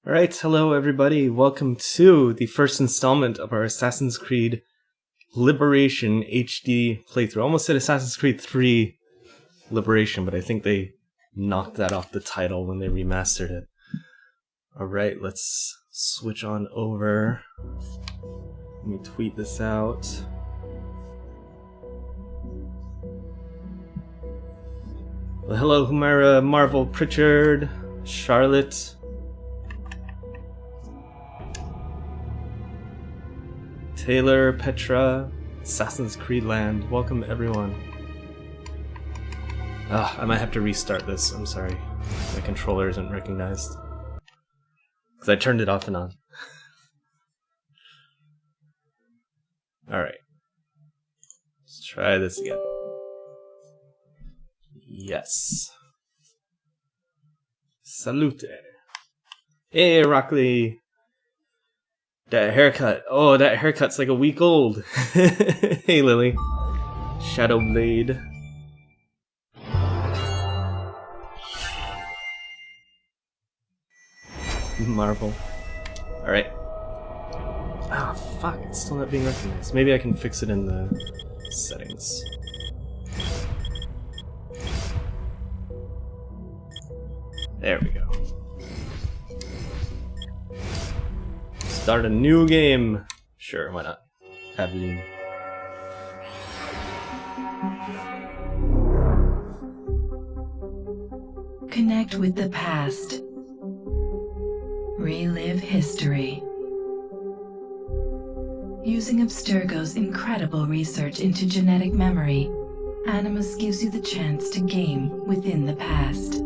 Alright, hello everybody. Welcome to the first installment of our Assassin's Creed Liberation HD playthrough. I almost said Assassin's Creed 3 Liberation, but I think they knocked that off the title when they remastered it. Alright, let's switch on over. Let me tweet this out. Well, hello Humira, Marvel, Pritchard, Charlotte, Taylor, Petra, Assassin's Creed Land. Welcome everyone. I might have to restart this. I'm sorry. My controller isn't recognized. Because I turned it off and on. Alright. Let's try this again. Yes. Salute. Hey, Rockley. That haircut. Oh, that haircut's like a week old. Hey, Lily. Shadowblade. Marvel. Alright. Ah, fuck. It's still not being recognized. Maybe I can fix it in the settings. There we go. Start a new game. Sure, why not? Aveline. Connect with the past. Relive history. Using Abstergo's incredible research into genetic memory, Animus gives you the chance to game within the past.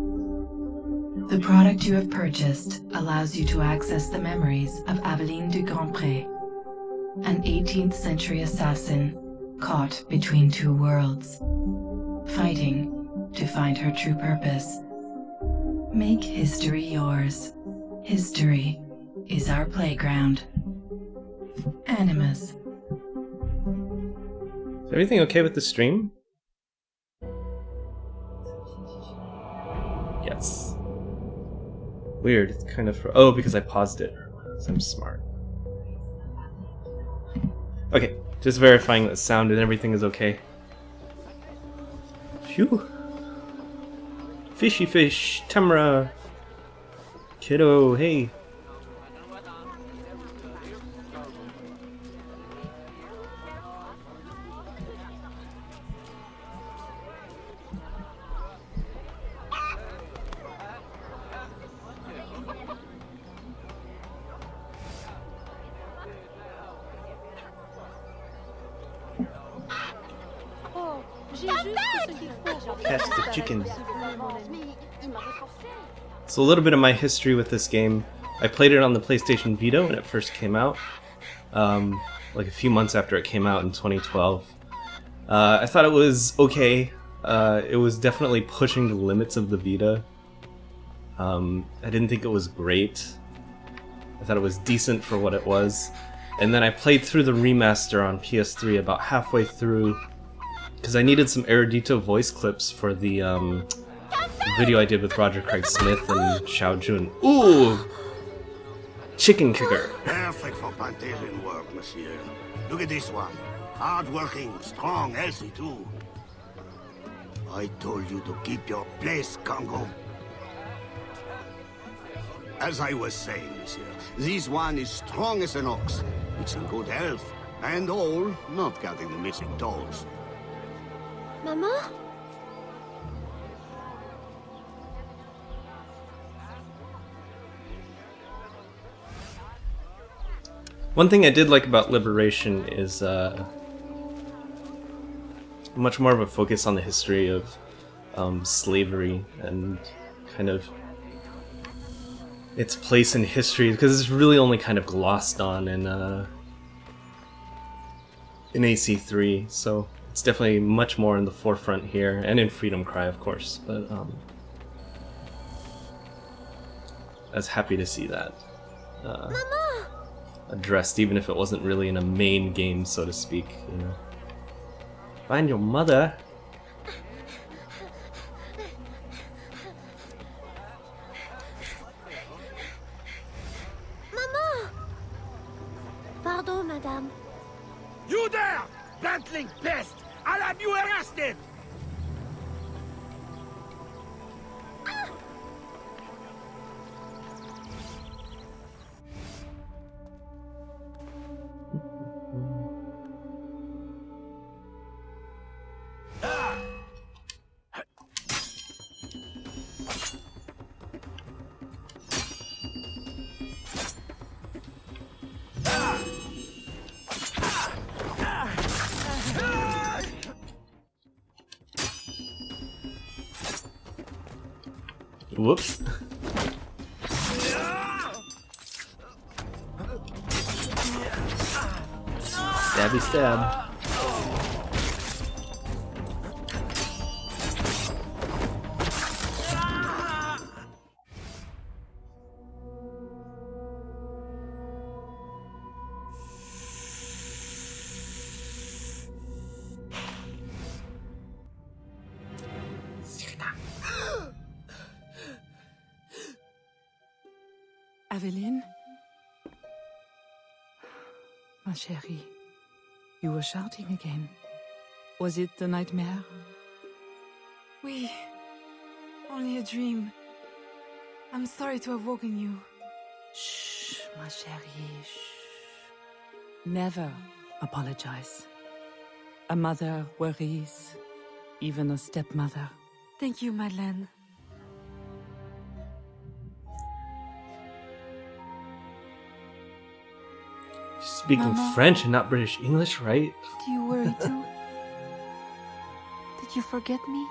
The product you have purchased allows you to access the memories of Aveline de Grandpré, an 18th century assassin caught between two worlds, fighting to find her true purpose. Make history yours. History is our playground. Animus. Is everything okay with the stream? Yes. Weird, it's kind of... Oh, because I paused it. So I'm smart. Okay, just verifying that sound and everything is okay. Phew. Fishy fish, Tamra. Kiddo, hey. Catch the chicken. So a little bit of my history with this game. I played it on the PlayStation Vita when it first came out, like a few months after it came out in 2012. I thought it was okay. It was definitely pushing the limits of the Vita. I didn't think it was great. I thought it was decent for what it was. And then I played through the remaster on PS3 about halfway through, because I needed some Erudito voice clips for the video I did with Roger Craig Smith and Xiao Jun. Ooh! Chicken kicker. Perfect for Pantarian work, monsieur. Look at this one. Hard-working, strong, healthy too. I told you to keep your place, Congo. As I was saying, monsieur, this one is strong as an ox. It's in good health, and all, not counting the missing toes. Maman? One thing I did like about Liberation is much more of a focus on the history of slavery and kind of its place in history, because it's really only kind of glossed on in AC3, so it's definitely much more in the forefront here, and in Freedom Cry, of course, but I was happy to see that addressed, even if it wasn't really in a main game, so to speak, you know. Find your mother. madame. You there! Bantling pest! I'll have you arrested! Whoops. Stabby stab. Aveline? Ma chérie, you were shouting again. Was it a nightmare? Oui. Only a dream. I'm sorry to have woken you. Shh, ma chérie, shh. Never apologize. A mother worries, even a stepmother. Thank you, Madeleine. Speaking Mama. French and not British English, right? Do you worry too? Did you forget me?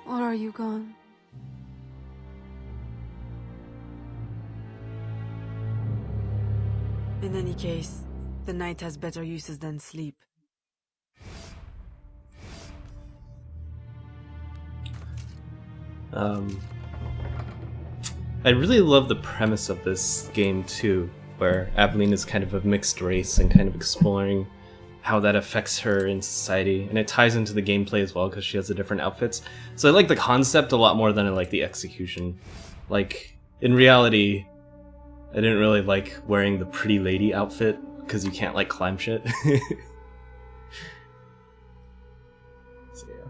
Or are you gone? In any case, the night has better uses than sleep. I really love the premise of this game too, where Aveline is kind of a mixed race and kind of exploring how that affects her in society, and it ties into the gameplay as well because she has the different outfits. So I like the concept a lot more than I like the execution. Like, in reality, I didn't really like wearing the pretty lady outfit because you can't like climb shit. So, yeah.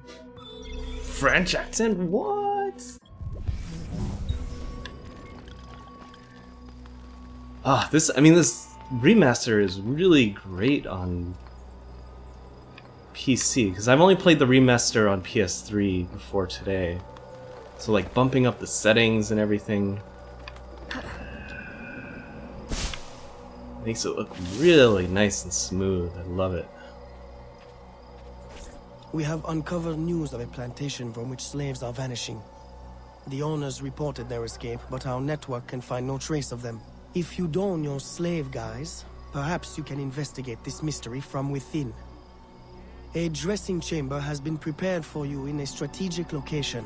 French accent? What? Ah, this remaster is really great on PC, because I've only played the remaster on PS3 before today. So like bumping up the settings and everything makes it look really nice and smooth. I love it. We have uncovered news of a plantation from which slaves are vanishing. The owners reported their escape, but our network can find no trace of them. If you don your slave guise, perhaps you can investigate this mystery from within. A dressing chamber has been prepared for you in a strategic location.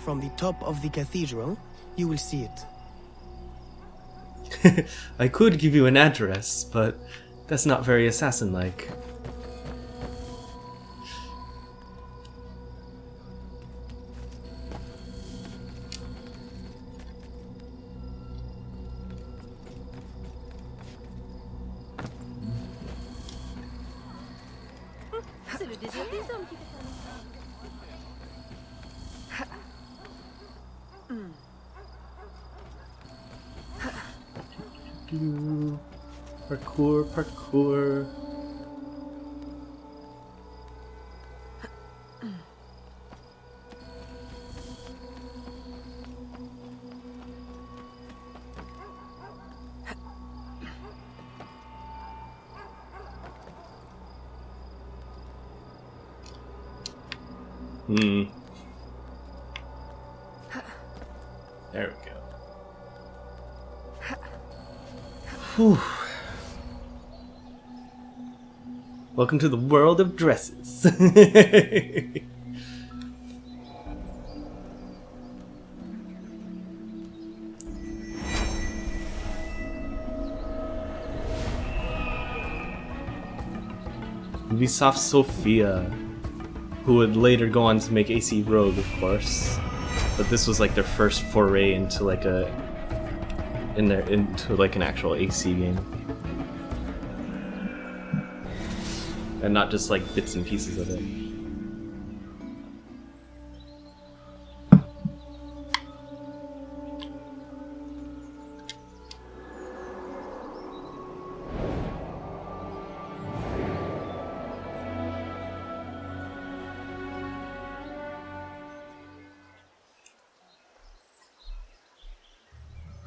From the top of the cathedral, you will see it. I could give you an address, but that's not very assassin-like. C'est le désir des hommes qui fait ça. Parkour, parkour. There we go. Whew. Welcome to the world of dresses. Ubisoft Sophia, who would later go on to make AC Rogue, of course. But this was like their first foray into like an actual AC game. and not just like bits and pieces of it.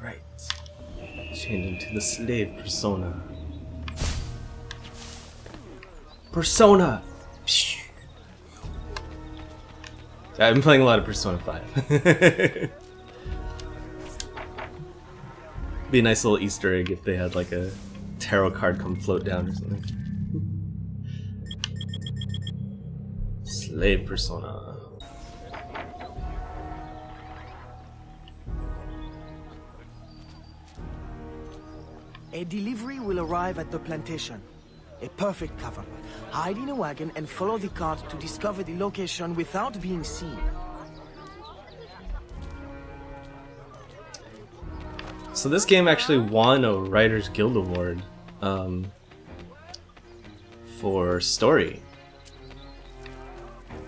Right. Change into the slave persona. Persona! Psh. I've been playing a lot of Persona 5. Be a nice little Easter egg if they had like a tarot card come float down or something. Slave persona. A delivery will arrive at the plantation. A perfect cover. Hide in a wagon and follow the cart to discover the location without being seen. So this game actually won a Writers Guild Award for story,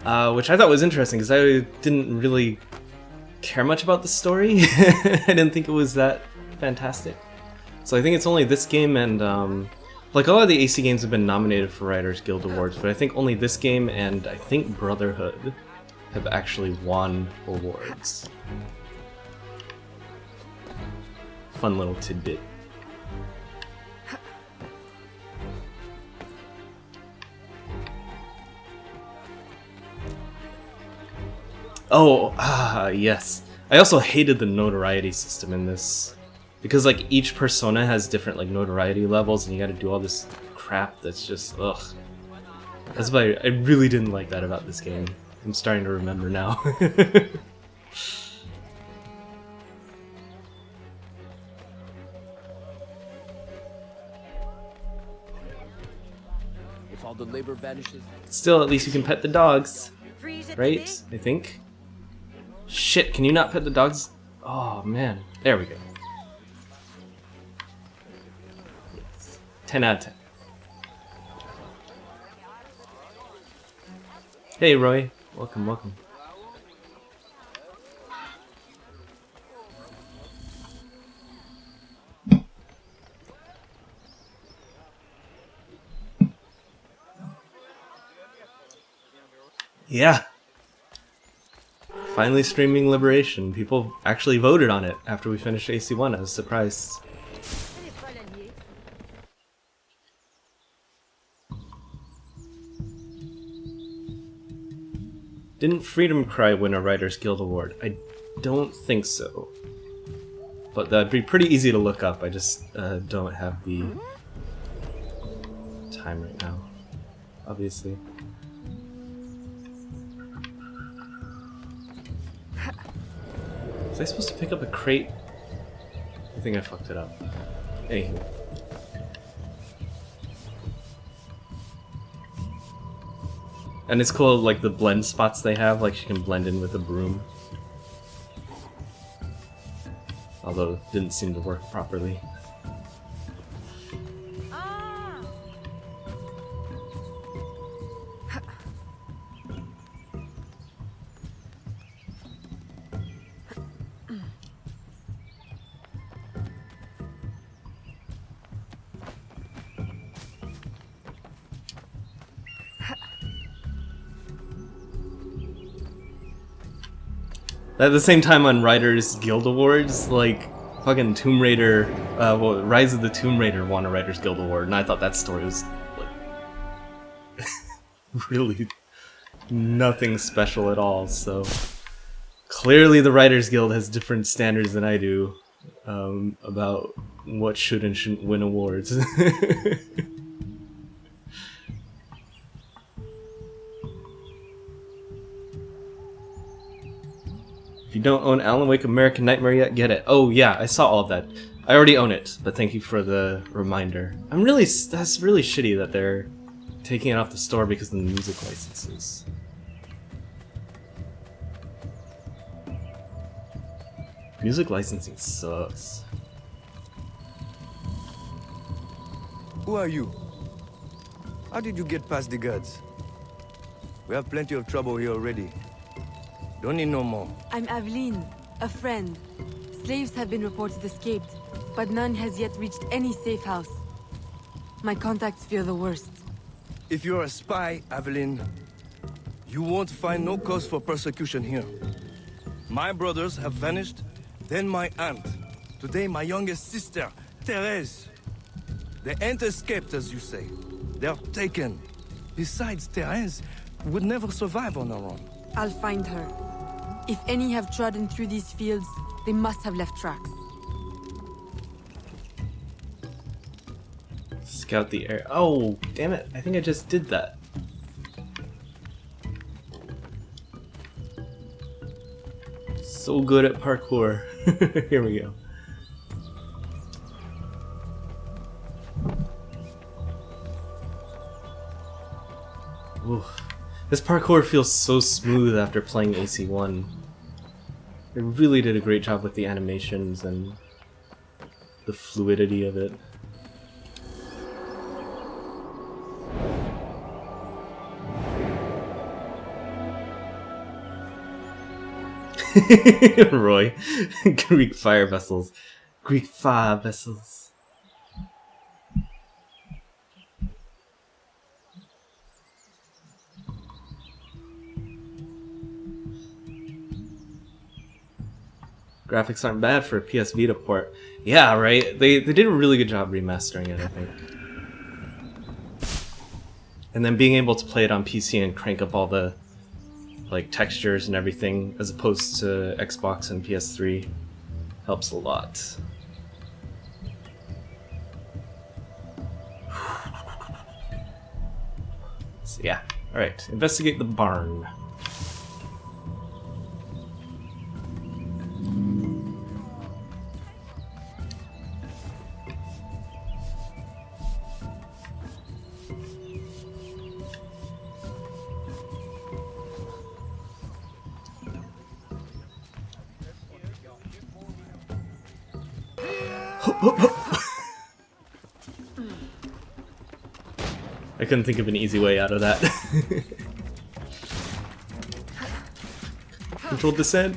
which I thought was interesting because I didn't really care much about the story. I didn't think it was that fantastic. So I think it's only this game and like a lot of the AC games have been nominated for Writers Guild Awards, but I think only this game and I think Brotherhood have actually won awards. Fun little tidbit. Oh, yes. I also hated the notoriety system in this. Because like each persona has different like notoriety levels and you gotta do all this crap that's just ugh. That's why I really didn't like that about this game. I'm starting to remember now. If all the labor vanishes. Still, at least you can pet the dogs. Right? I think. Shit, can you not pet the dogs? Oh man. There we go. 10 out of 10. Hey Roy, welcome, welcome. Yeah. Finally streaming Liberation. People actually voted on it after we finished AC1. I was surprised. Didn't Freedom Cry win a Writers Guild Award? I don't think so. But that'd be pretty easy to look up. I just don't have the time right now, obviously. Was I supposed to pick up a crate? I think I fucked it up. Anywho. And it's cool, like the blend spots they have, like she can blend in with a broom. Although it didn't seem to work properly. At the same time on Writers Guild Awards, like, fucking Tomb Raider, well, Rise of the Tomb Raider won a Writers Guild Award, and I thought that story was, like, really nothing special at all, so... Clearly the Writers Guild has different standards than I do, about what should and shouldn't win awards. If you don't own Alan Wake American Nightmare yet, get it. Oh yeah, I saw all of that. I already own it, but thank you for the reminder. That's really shitty that they're taking it off the store because of the music licenses. Music licensing sucks. Who are you? How did you get past the guards? We have plenty of trouble here already. Don't need no more. I'm Aveline, a friend. Slaves have been reported escaped, but none has yet reached any safe house. My contacts fear the worst. If you're a spy, Aveline, you won't find no cause for persecution here. My brothers have vanished, then my aunt. Today my youngest sister, Therese. They ain't escaped, as you say. They're taken. Besides, Therese would never survive on her own. I'll find her. If any have trodden through these fields, they must have left tracks. Scout the area. Oh, damn it. I think I just did that. So good at parkour. Here we go. Oof. This parkour feels so smooth after playing AC1. They really did a great job with the animations and the fluidity of it. Roy. Greek fire vessels. Greek fire vessels. Graphics aren't bad for a PS Vita port. Yeah, right? They did a really good job remastering it, I think. And then being able to play it on PC and crank up all the like textures and everything as opposed to Xbox and PS3 helps a lot. So yeah, alright, investigate the barn. I couldn't think of an easy way out of that. Controlled descent.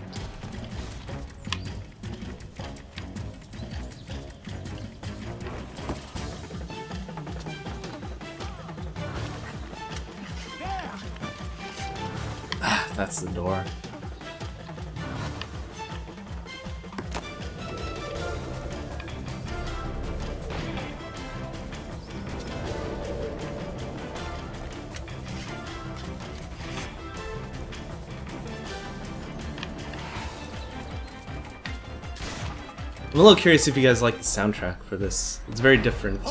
Ah, that's the door. I'm a little curious if you guys like the soundtrack for this. It's very different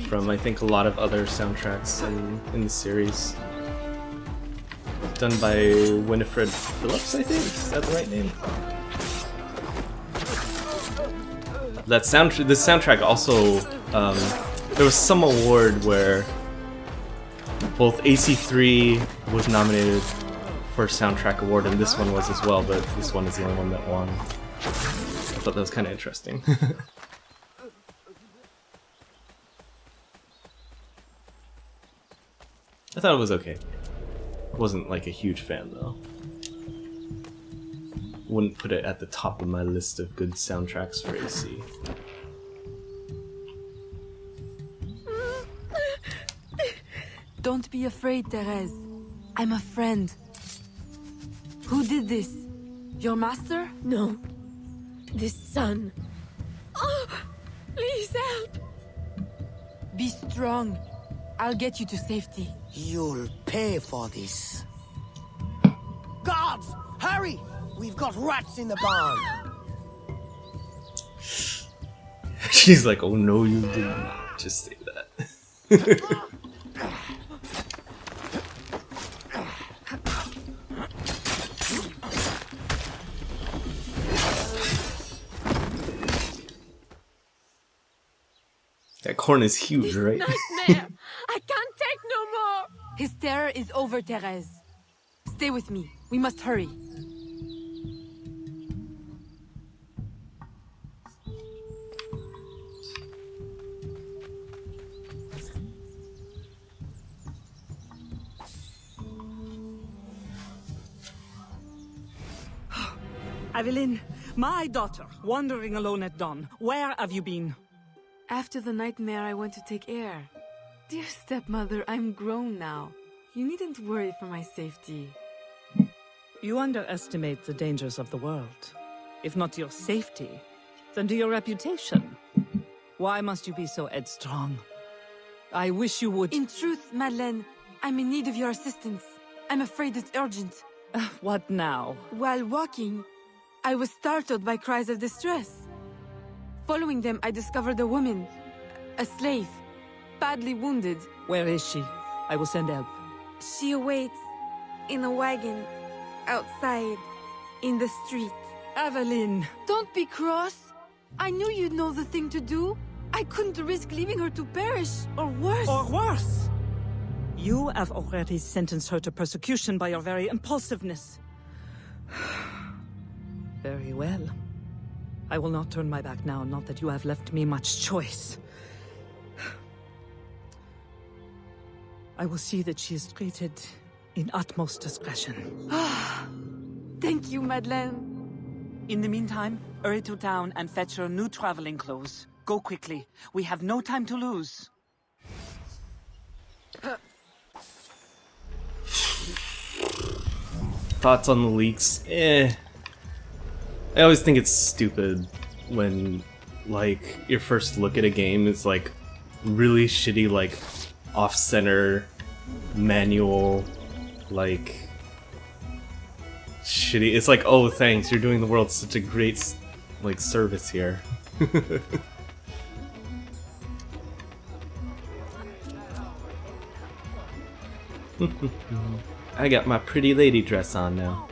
from, I think, a lot of other soundtracks in the series. Done by Winifred Phillips, I think? Is that the right name? This soundtrack also, there was some award where both AC3 was nominated for a soundtrack award, and this one was as well, but this one is the only one that won. I thought that was kind of interesting. I thought it was okay. Wasn't like a huge fan though. Wouldn't put it at the top of my list of good soundtracks for AC. Don't be afraid, Therese. I'm a friend. Who did this? Your master? No. This son. Oh, please help. Be strong. I'll get you to safety. You'll pay for this. Guards! Hurry! We've got rats in the barn! She's like, oh no, you did not just say that. That corn is huge, right? Nightmare! I can't take no more! His terror is over, Therese. Stay with me. We must hurry. Evelyn, my daughter, wandering alone at dawn. Where have you been? After the nightmare, I went to take air. Dear stepmother, I'm grown now. You needn't worry for my safety. You underestimate the dangers of the world. If not to your safety, then to your reputation. Why must you be so headstrong? I wish you would— In truth, Madeleine, I'm in need of your assistance. I'm afraid it's urgent. What now? While walking, I was startled by cries of distress. Following them, I discovered a woman, a slave, badly wounded. Where is she? I will send help. She awaits in a wagon, outside, in the street. Evelyn! Don't be cross. I knew you'd know the thing to do. I couldn't risk leaving her to perish, or worse. Or worse! You have already sentenced her to persecution by your very impulsiveness. Very well. I will not turn my back now, not that you have left me much choice. I will see that she is treated in utmost discretion. Thank you, Madeleine. In the meantime, hurry to town and fetch her new traveling clothes. Go quickly. We have no time to lose. Thoughts on the leaks? I always think it's stupid when, like, your first look at a game is, like, really shitty, like, off-center, manual, like, shitty. It's like, oh, thanks, you're doing the world such a great, like, service here. I got my pretty lady dress on now.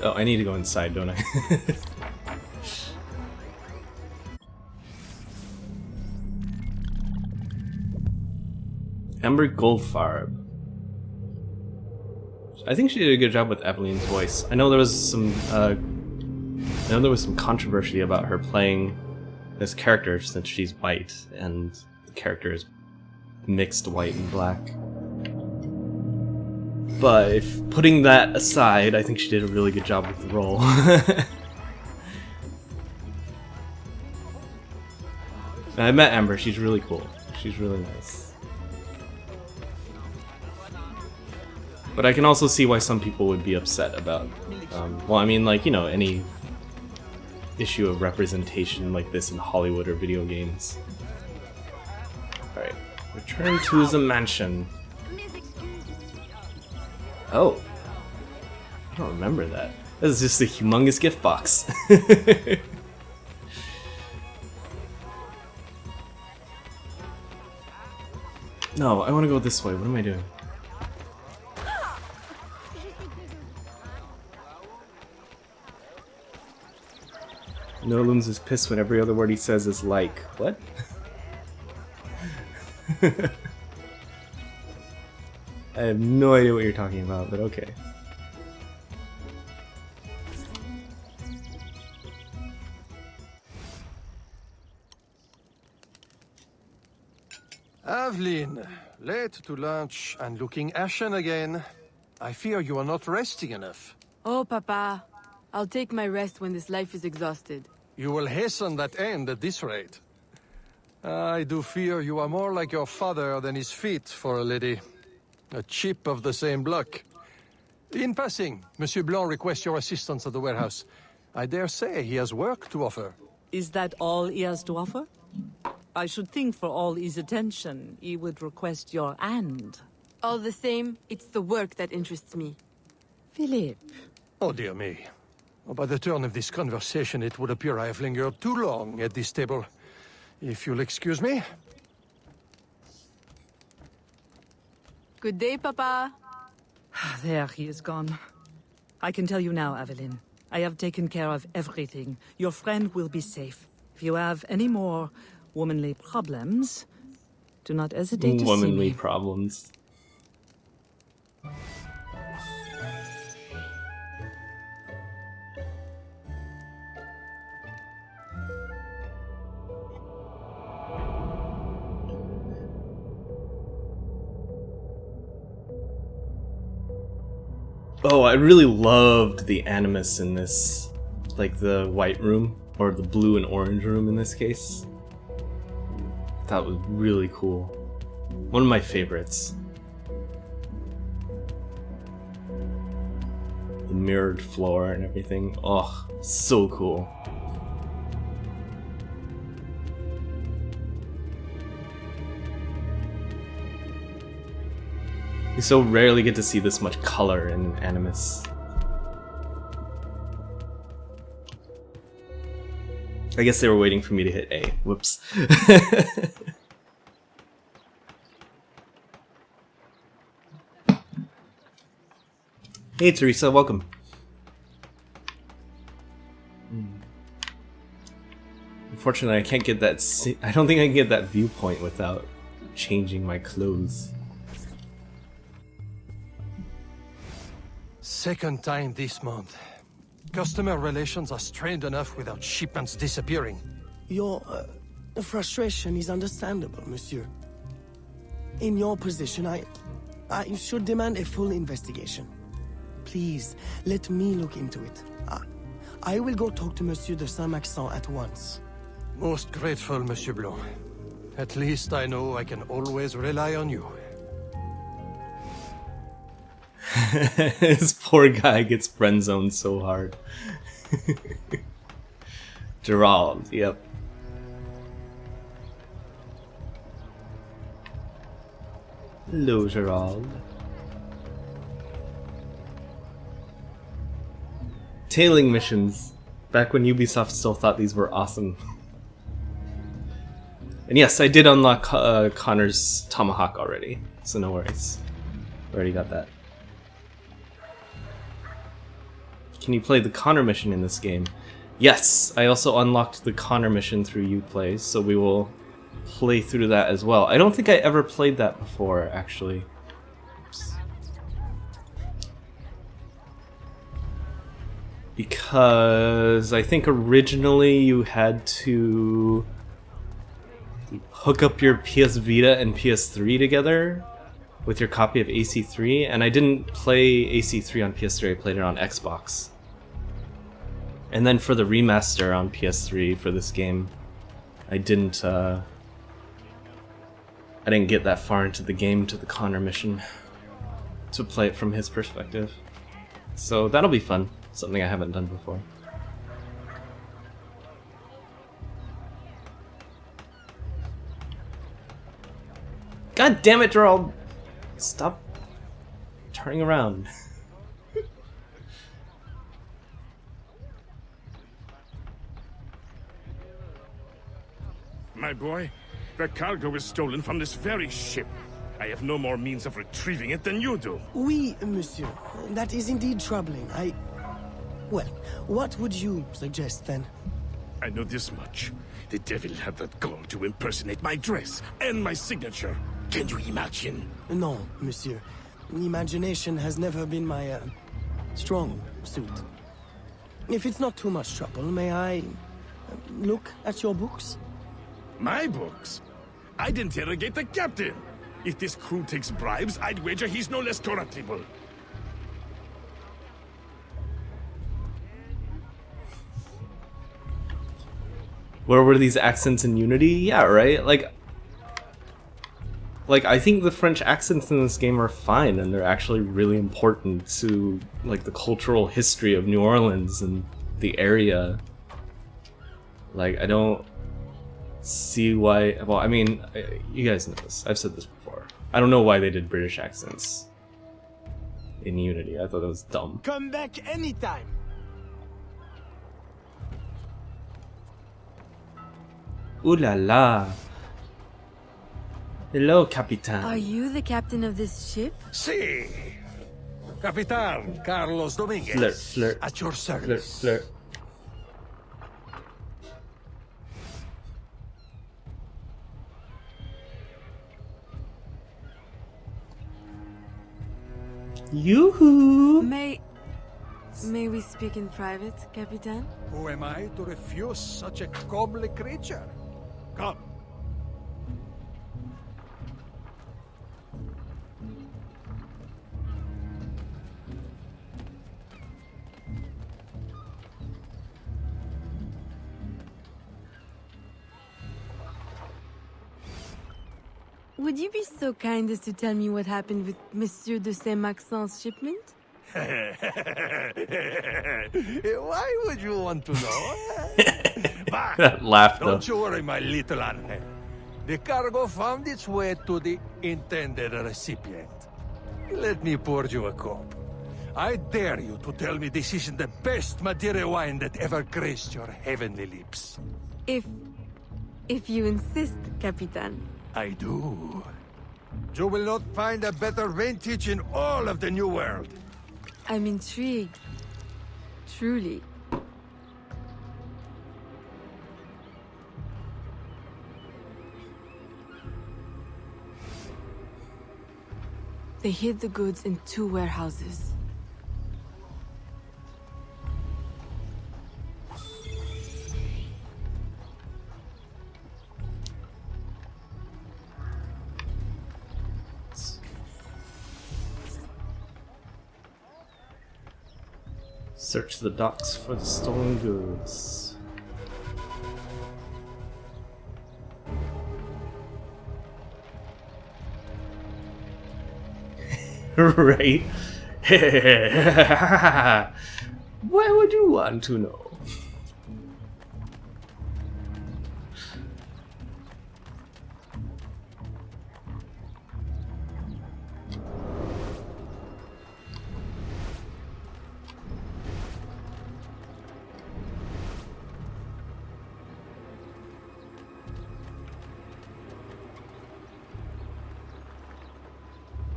Oh, I need to go inside, don't I? Amber Goldfarb. I think she did a good job with Evelyn's voice. I know there was some controversy about her playing this character since she's white and the character is mixed white and black. But if putting that aside, I think she did a really good job with the role. I met Amber, she's really cool. She's really nice. But I can also see why some people would be upset about, well, I mean, like, you know, any issue of representation like this in Hollywood or video games. Alright, return to the mansion. Oh. I don't remember that. This is just a humongous gift box. No, I want to go this way. What am I doing? Nolan's is pissed when every other word he says is like. What? I have no idea what you're talking about, but okay. Aveline, late to lunch and looking ashen again. I fear you are not resting enough. Oh, Papa. I'll take my rest when this life is exhausted. You will hasten that end at this rate. I do fear you are more like your father than his feet for a lady. A chip of the same block. In passing, Monsieur Blanc requests your assistance at the warehouse. I dare say he has work to offer. Is that all he has to offer? I should think for all his attention, he would request your hand. All the same, it's the work that interests me. Philip. Oh, dear me. By the turn of this conversation, it would appear I have lingered too long at this table. If you'll excuse me. Good day, Papa. There, he is gone. I can tell you now, Evelyn. I have taken care of everything. Your friend will be safe. If you have any more womanly problems, do not hesitate to see me. Womanly problems. Oh, I really loved the animus in this. Like the white room, or the blue and orange room in this case. That was really cool. One of my favorites. The mirrored floor and everything. Oh, so cool. You so rarely get to see this much color in Animus. I guess they were waiting for me to hit A. Whoops. Hey Teresa, welcome. Unfortunately, I can't get that. I don't think I can get that viewpoint without changing my clothes. Second time this month. Customer relations are strained enough without shipments disappearing. Your frustration is understandable, monsieur. In your position, I should demand a full investigation. Please, let me look into it. I will go talk to Monsieur de Saint-Maxent at once. Most grateful, Monsieur Blanc. At least I know I can always rely on you. This poor guy gets friend-zoned so hard. Gerald, yep. Hello, Gerald. Tailing missions. Back when Ubisoft still thought these were awesome. And yes, I did unlock Connor's Tomahawk already, so no worries. Already got that. Can you play the Connor mission in this game? Yes, I also unlocked the Connor mission through Uplay, so we will play through that as well. I don't think I ever played that before, actually. Oops. Because I think originally you had to hook up your PS Vita and PS3 together with your copy of AC3, and I didn't play AC3 on PS3, I played it on Xbox. And then for the remaster on PS3 for this game, I didn't get that far into the game to the Connor mission to play it from his perspective. So that'll be fun, something I haven't done before. God damn it, Gerald! Stop turning around. My boy, the cargo was stolen from this very ship. I have no more means of retrieving it than you do. Oui, monsieur. That is indeed troubling. Well, what would you suggest then? I know this much. The devil had that gall to impersonate my dress and my signature. Can you imagine? No, monsieur. Imagination has never been my strong suit. If it's not too much trouble, may I look at your books? My books? I'd interrogate the captain. If this crew takes bribes, I'd wager he's no less corruptible. Where were these accents in Unity? Yeah, right? Like I think the French accents in this game are fine, and they're actually really important to like the cultural history of New Orleans and the area. Like, I don't see why. Well, I mean, you guys know this. I've said this before. I don't know why they did British accents in Unity. I thought that was dumb. Come back anytime. Ooh la la. Hello, Capitan. Are you the captain of this ship? Si. Capitan Carlos Dominguez. Flirt, flirt. At your Flirt, service. flirt. Yoo-hoo! May we speak in private, Capitan? Who am I to refuse such a comely creature? Come. Would you be so kind as to tell me what happened with Monsieur de Saint-Maxent's shipment? Why would you want to know? Bah, That laugh, though. don't you worry, my little Angel. The cargo found its way to the intended recipient. Let me pour you a cup. I dare you to tell me this isn't the best Madeira wine that ever graced your heavenly lips. If you insist, Capitan. I do. You will not find a better vintage in all of the New World. I'm intrigued. Truly. They hid the goods in 2 warehouses. Search the docks for the stolen goods. Right? Why would you want to know?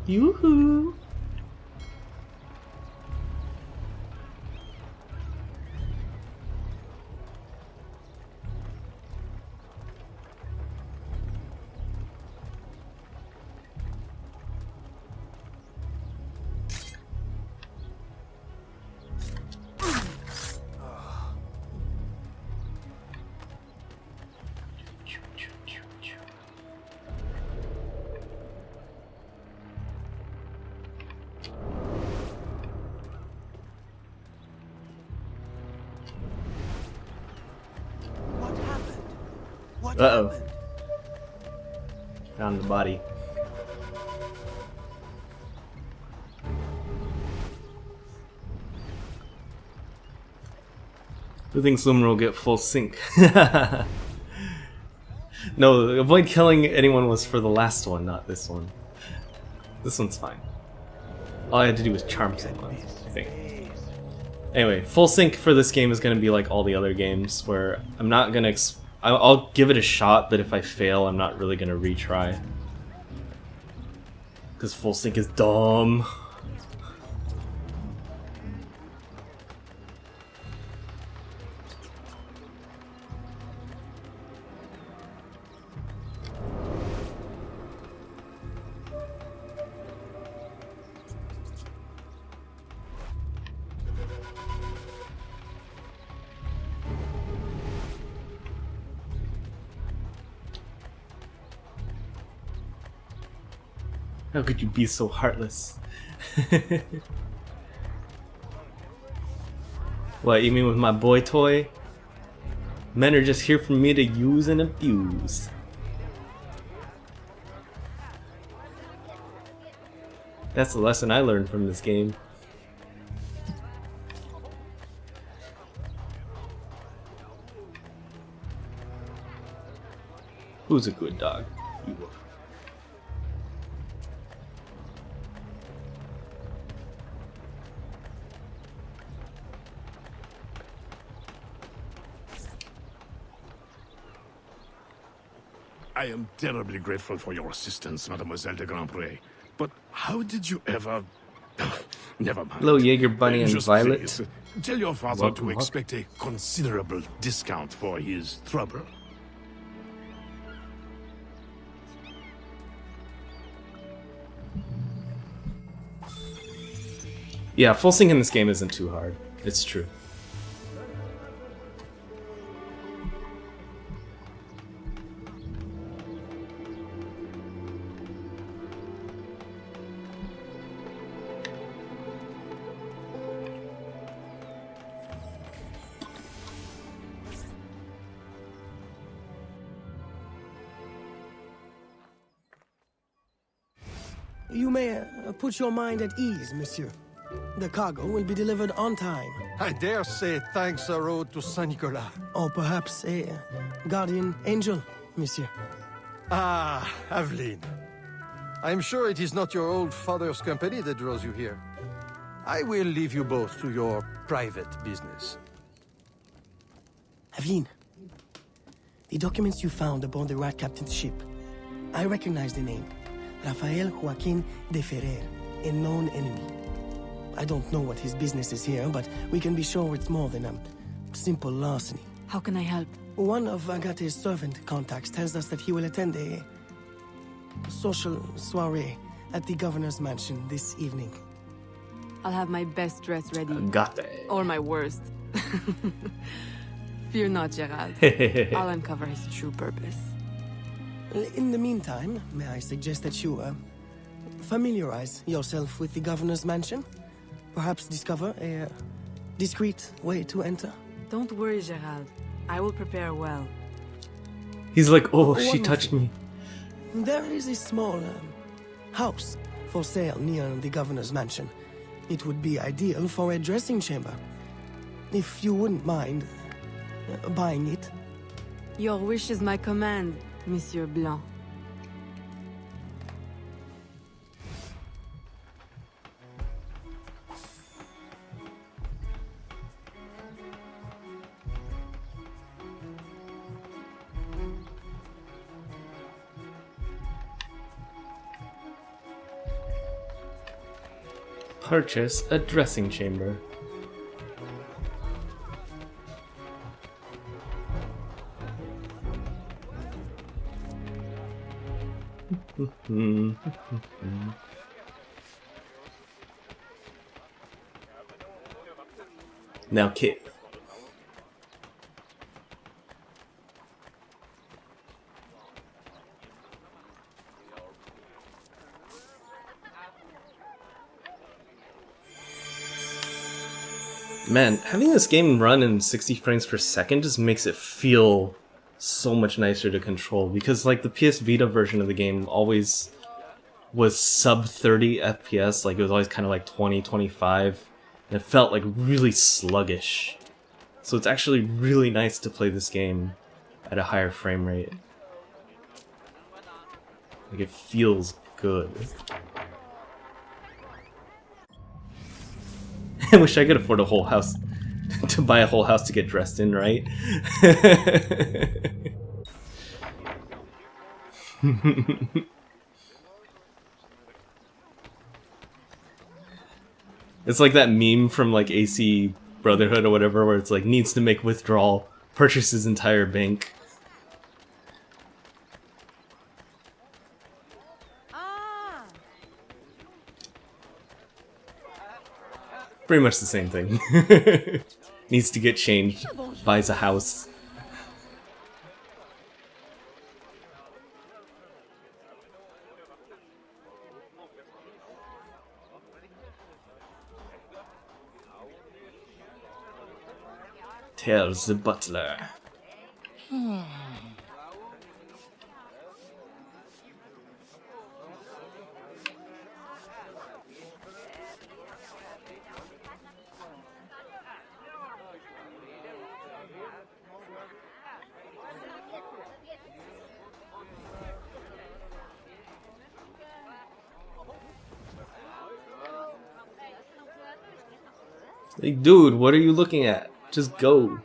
Yoo-hoo! Uh-oh. Found the body. Who thinks Loomer will get full sync? No, avoid killing anyone was for the last one, not this one. This one's fine. All I had to do was charm someone, I think. Anyway, full sync for this game is going to be like all the other games, where I'm not going to... I'll give it a shot, but if I fail, I'm not really going to retry. Because full sync is dumb. How could you be so heartless? What, you mean with my boy toy? Men are just here for me to use and abuse. That's the lesson I learned from this game. Who's a good dog? You are. I am terribly grateful for your assistance, Mademoiselle de Grandpré. But how did you ever... Never mind. Hello, Jaeger Bunny and Just Violet. please, tell your father Welcome to up. expect a considerable discount for his trouble. Yeah, full sync in this game isn't too hard. It's true. You may put your mind at ease, monsieur. The cargo will be delivered on time. I dare say thanks are owed to Saint Nicolas. Or perhaps a guardian angel, monsieur. Ah, Aveline. I'm sure it is not your old father's company that draws you here. I will leave you both to your private business. Aveline, the documents you found aboard the Rat Captain's ship. I recognize the name. Rafael Joaquin de Ferrer, a known enemy. I don't know what his business is here, but we can be sure it's more than a simple larceny. How can I help? One of Agate's servant contacts tells us that he will attend a social soiree at the governor's mansion this evening. I'll have my best dress ready. Agate. Or my worst. Fear not, Gerald. I'll uncover his true purpose. In the meantime, may I suggest that you familiarize yourself with the governor's mansion? Perhaps discover a discreet way to enter? Don't worry, Gerald. I will prepare well. He's like, oh, One she more touched thing. me. There is a small house for sale near the governor's mansion. It would be ideal for a dressing chamber. If you wouldn't mind buying it. Your wish is my command, Monsieur Blanc. Purchase a dressing chamber. Now, Kit. Man, having this game run in 60 frames per second just makes it feel so much nicer to control, because like the PS Vita version of the game always was sub 30 FPS, like it was always kind of like 20, 25, and it felt like really sluggish. So it's actually really nice to play this game at a higher frame rate. Like it feels good. I wish I could afford a whole house to buy a whole house to get dressed in, right? It's like that meme from like AC Brotherhood or whatever, where it's like needs to make withdrawal, purchase his entire bank. Pretty much the same thing. Needs to get changed, buys a house. Tells the butler. Like, dude, what are you looking at? Just go.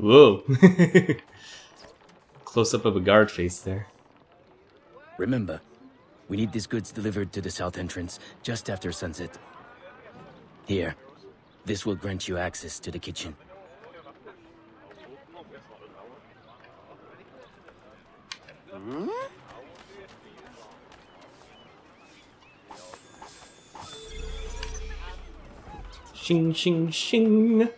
Whoa. Close up of a guard face there. Remember, we need these goods delivered to the south entrance just after sunset. Here, this will grant you access to the kitchen. Shing, shing, shing.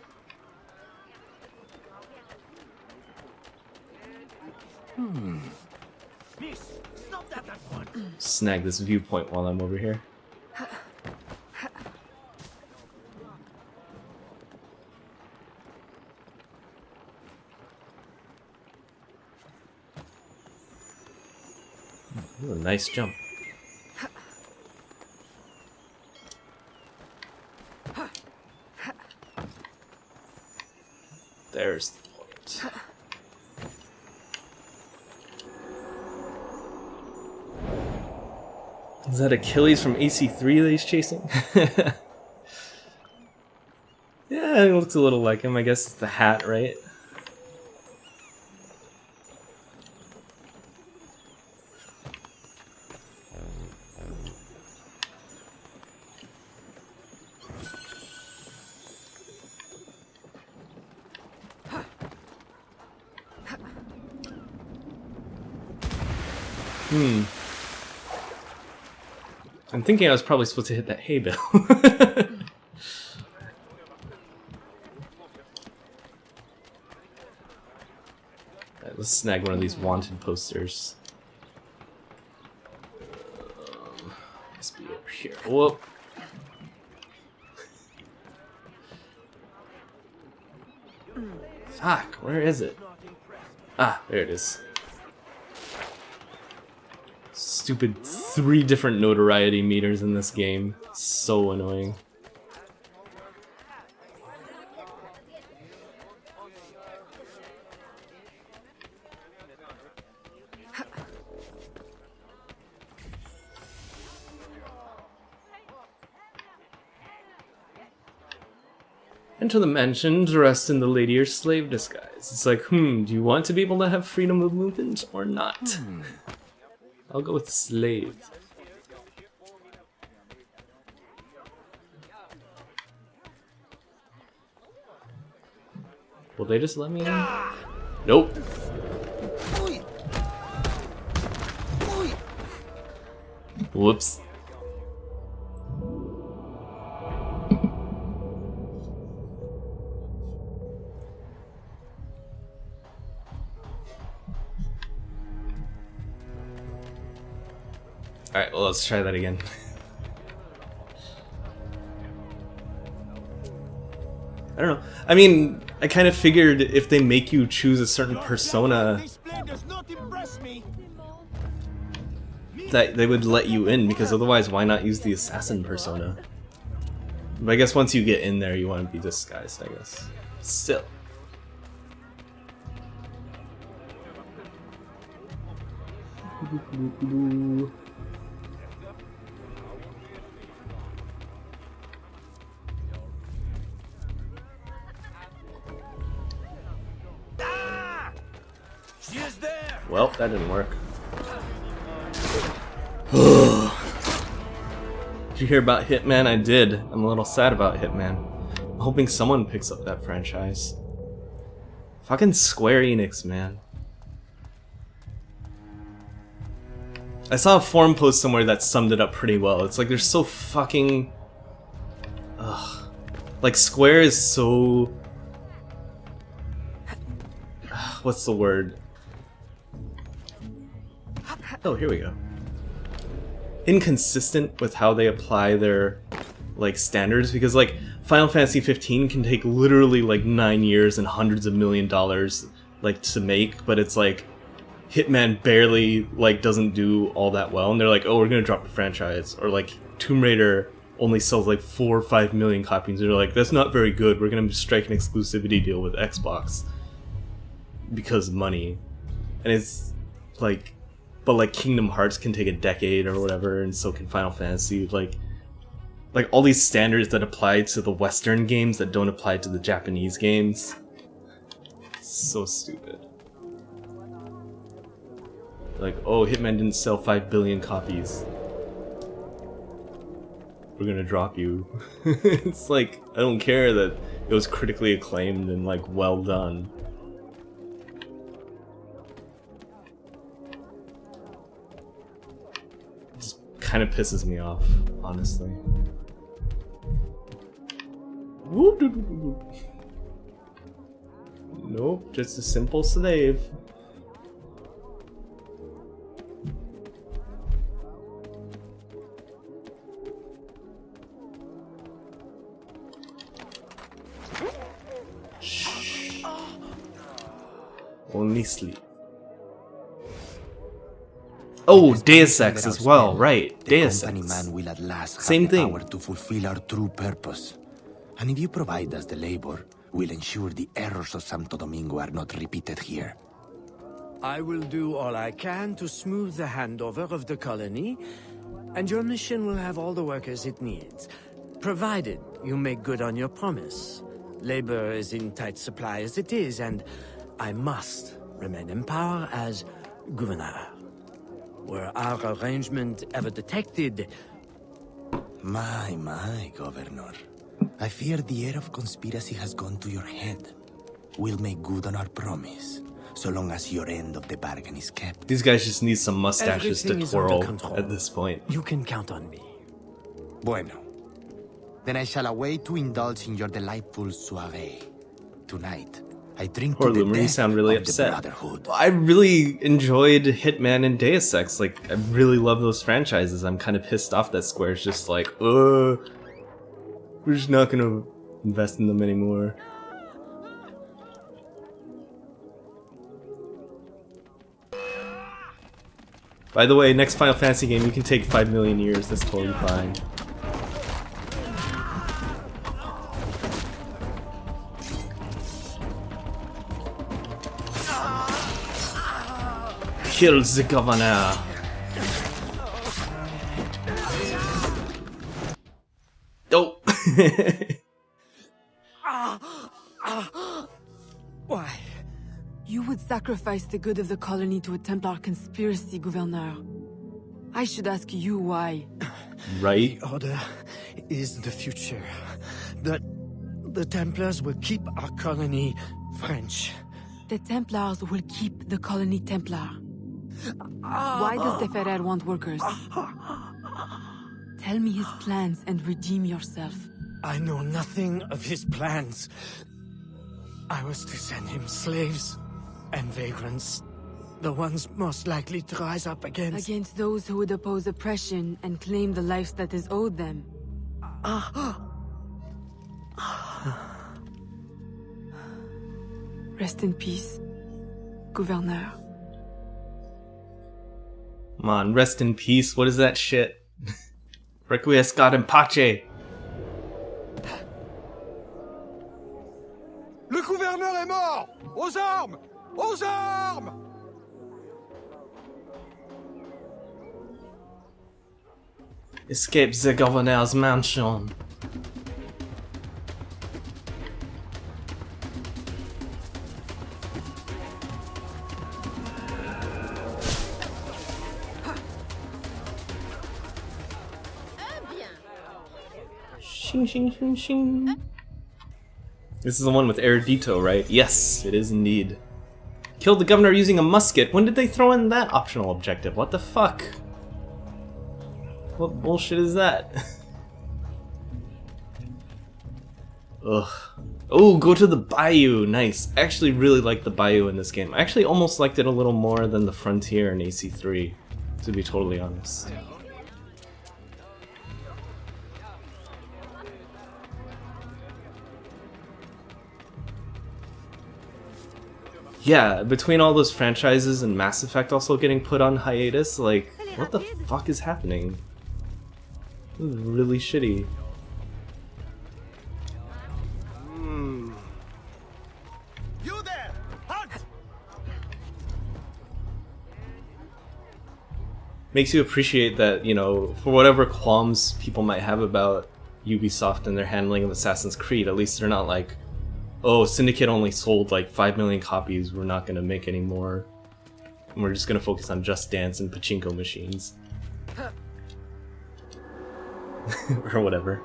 Snag this viewpoint while I'm over here. Ooh, nice jump. There's the point. Is that Achilles from AC3 that he's chasing? Yeah, it looks a little like him. I guess it's the hat, right? I'm thinking I was probably supposed to hit that hay bale. Alright, let's snag one of these wanted posters. Must be over here. Whoop. Fuck, where is it? Ah, there it is. Stupid 3 different notoriety meters in this game. So annoying. Enter the mansion dressed in the lady or slave disguise. It's like, do you want to be able to have freedom of movement or not? I'll go with slave. Will they just let me in? Nope. Whoops. Alright, well, let's try that again. I don't know. I mean, I kind of figured if they make you choose a certain persona that they would let you in, because otherwise why not use the assassin persona? But I guess once you get in there you want to be disguised, I guess. Still. Well, that didn't work. Did you hear about Hitman? I did. I'm a little sad about Hitman. I'm hoping someone picks up that franchise. Fucking Square Enix, man. I saw a forum post somewhere that summed it up pretty well. It's like they're so fucking... Ugh. Like, Square is so... What's the word? Oh, here we go. Inconsistent with how they apply their, like, standards, because, like, Final Fantasy 15 can take literally, like, 9 years and hundreds of $1 million, like, to make, but it's like, Hitman barely, like, doesn't do all that well, and they're like, oh, we're gonna drop the franchise, or, like, Tomb Raider only sells, like, 4 or 5 million copies, and they're like, that's not very good, we're gonna strike an exclusivity deal with Xbox. Because of money. And it's, like... But, like, Kingdom Hearts can take a decade or whatever, and so can Final Fantasy. Like all these standards that apply to the Western games that don't apply to the Japanese games. So stupid. Like, oh, Hitman didn't sell 5 billion copies. We're gonna drop you. It's like, I don't care that it was critically acclaimed and, like, well done. kind of pisses me off, honestly. Nope, just a simple slave. Shh. Only sleep. Oh, Deus Ex as well, right? Deus Ex. Man will at last Same have the thing. power to fulfill our true purpose. And if you provide us the labor, we'll ensure the errors of Santo Domingo are not repeated here. I will do all I can to smooth the handover of the colony, and your mission will have all the workers it needs, provided you make good on your promise. Labor is in tight supply as it is, and I must remain in power as governor. Were our arrangement ever detected? My, Governor. I fear the air of conspiracy has gone to your head. We'll make good on our promise, so long as your end of the bargain is kept. These guys just need some mustaches Everything to is under twirl control. at this point. You can count on me. Bueno. Then I shall await to indulge in your delightful soiree. Tonight, I drink Poor to the Loomer, you death sound really of the upset. Brotherhood. I really enjoyed Hitman and Deus Ex. Like, I really love those franchises. I'm kind of pissed off that Square's just like, we're just not gonna invest in them anymore. By the way, next Final Fantasy game, you can take 5 million years. That's totally fine. Kill the governor. Oh. Why? You would sacrifice the good of the colony to a Templar conspiracy, Gouverneur. I should ask you why. Right? The Order is the future. The Templars will keep our colony French. The Templars will keep the colony Templar. Why does the Ferrer want workers? Tell me his plans and redeem yourself. I know nothing of his plans. I was to send him slaves and vagrants. The ones most likely to rise up against... Against those who would oppose oppression and claim the life that is owed them. Rest in peace, Gouverneur. Come on, rest in peace. What is that shit? Requiescat in pace. Le gouverneur est mort! Aux armes! Aux armes! Escape the governor's mansion. Shing, shing, shing, shing. This is the one with Erudito, right? Yes, it is indeed. Killed the governor using a musket. When did they throw in that optional objective? What the fuck? What bullshit is that? Ugh. Oh, go to the bayou. Nice. I actually really like the bayou in this game. I actually almost liked it a little more than the frontier in AC3, to be totally honest. Yeah, between all those franchises and Mass Effect also getting put on hiatus, like, what the fuck is happening? This is really shitty. You there! Halt! Makes you appreciate that, you know, for whatever qualms people might have about Ubisoft and their handling of Assassin's Creed, at least they're not like, oh, Syndicate only sold like 5 million copies, we're not gonna make any more. And we're just gonna focus on Just Dance and pachinko machines. Or whatever.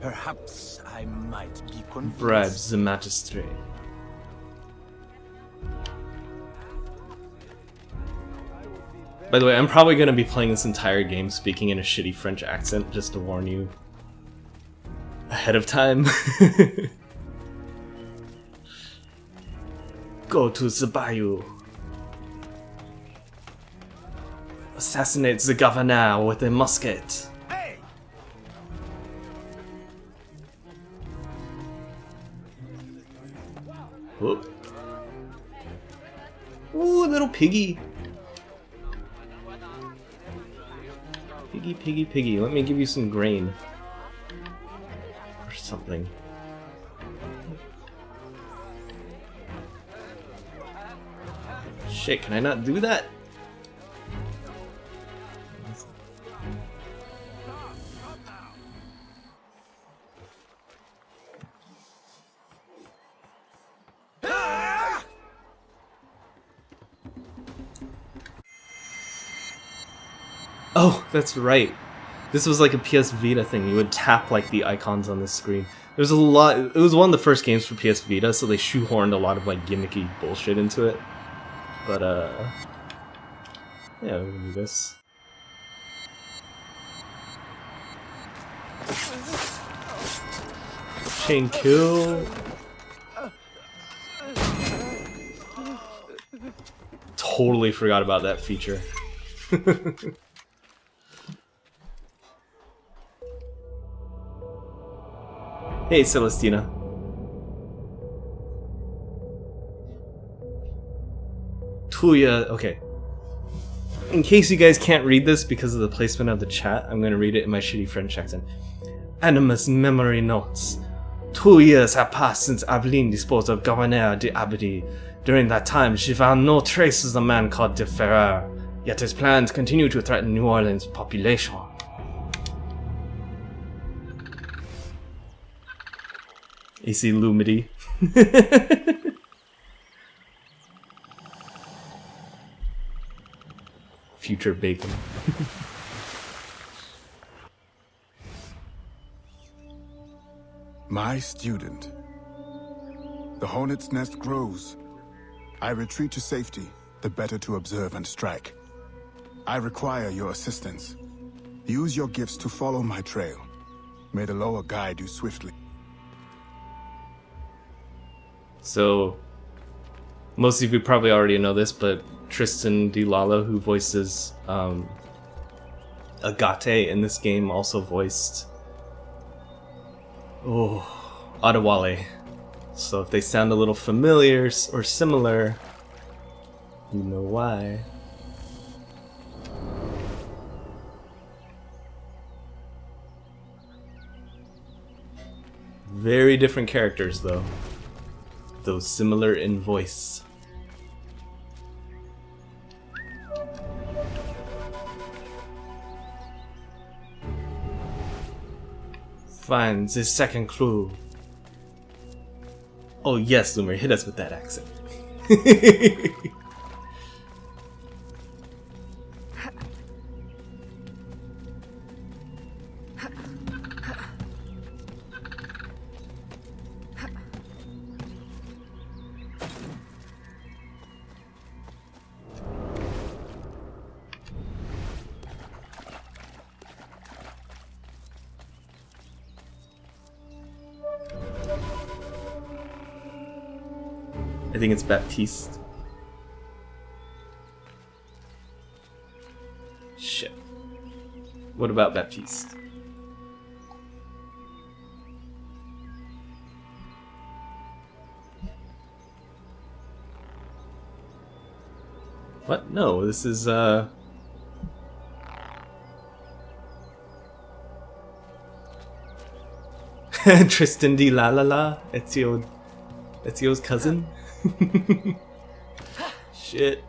Perhaps I might be convinced. Bribes the magistrate. By the way, I'm probably going to be playing this entire game speaking in a shitty French accent, just to warn you ahead of time. Go to the bayou. Assassinate the governor with a musket. Hey! Whoop. Ooh, little piggy. Piggy, piggy, piggy. Let me give you some grain. Or something. Shit, can I not do that? Oh, that's right. This was like a PS Vita thing. You would tap like the icons on the screen. There's a lot. It was one of the first games for PS Vita, so they shoehorned a lot of like gimmicky bullshit into it. But yeah, we're gonna do this. Chain kill. Totally forgot about that feature. Hey, Celestina. Tuya, okay. In case you guys can't read this because of the placement of the chat, I'm gonna read it in my shitty French accent. Animus memory notes. 2 years have passed since Aveline disposed of Governor de Abadi. During that time, she found no traces of a man called de Ferrer, yet his plans continue to threaten New Orleans' population. AC Illoomernati. Future bacon. My student. The hornet's nest grows. I retreat to safety, the better to observe and strike. I require your assistance. Use your gifts to follow my trail. May the lower guide you swiftly. So, most of you probably already know this, but Tristan Dilala, who voices Agate in this game, also voiced Adewale. So if they sound a little familiar or similar, you know why. Very different characters though, though similar in voice. Find the second clue. Oh yes, Loomer, hit us with that accent. I think it's Baptiste. Shit. What about Baptiste? What? No, this is Tristan Di La La La, Ezio's cousin. Shit.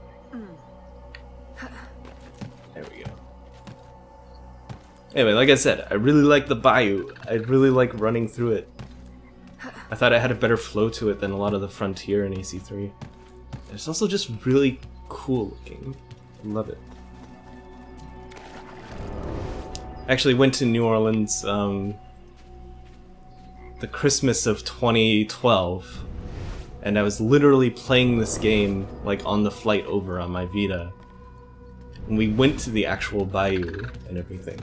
There we go. Anyway, like I said, I really like the bayou. I really like running through it. I thought it had a better flow to it than a lot of the Frontier in AC3. It's also just really cool looking. I love it. I actually went to New Orleans the Christmas of 2012, and I was literally playing this game like on the flight over on my Vita. And we went to the actual bayou and everything.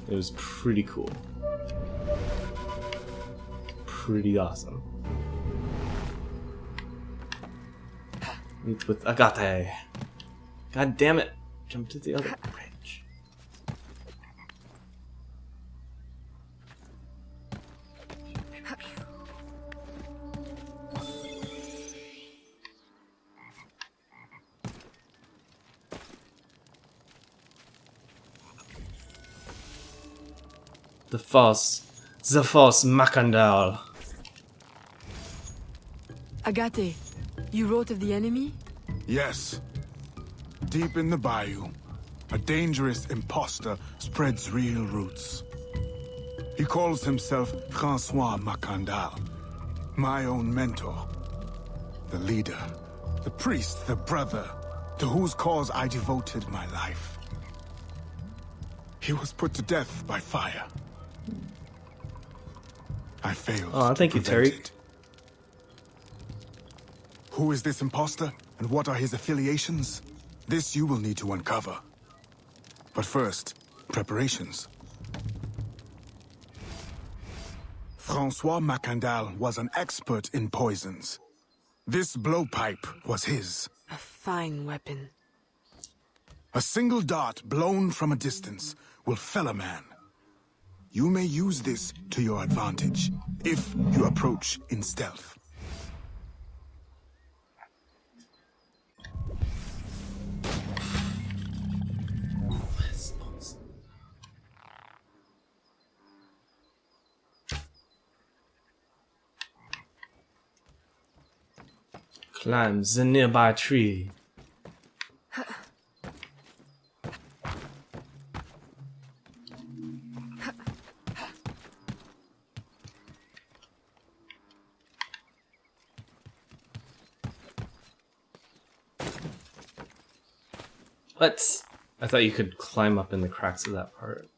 It was pretty cool. Pretty awesome. Meet with Agate. God damn it! Jump to the other branch. The false Macandal. Agate, you wrote of the enemy? Yes. Deep in the bayou, a dangerous imposter spreads real roots. He calls himself Francois Macandal, my own mentor. The leader, the priest, the brother, to whose cause I devoted my life. He was put to death by fire. I failed. Oh, thank you, Terry. It. Who is this imposter, and what are his affiliations? This you will need to uncover. But first, preparations. Francois Macandal was an expert in poisons. This blowpipe was his. A fine weapon. A single dart blown from a distance will fell a man. You may use this to your advantage, if you approach in stealth. Climb the nearby tree. What? I thought you could climb up in the cracks of that part.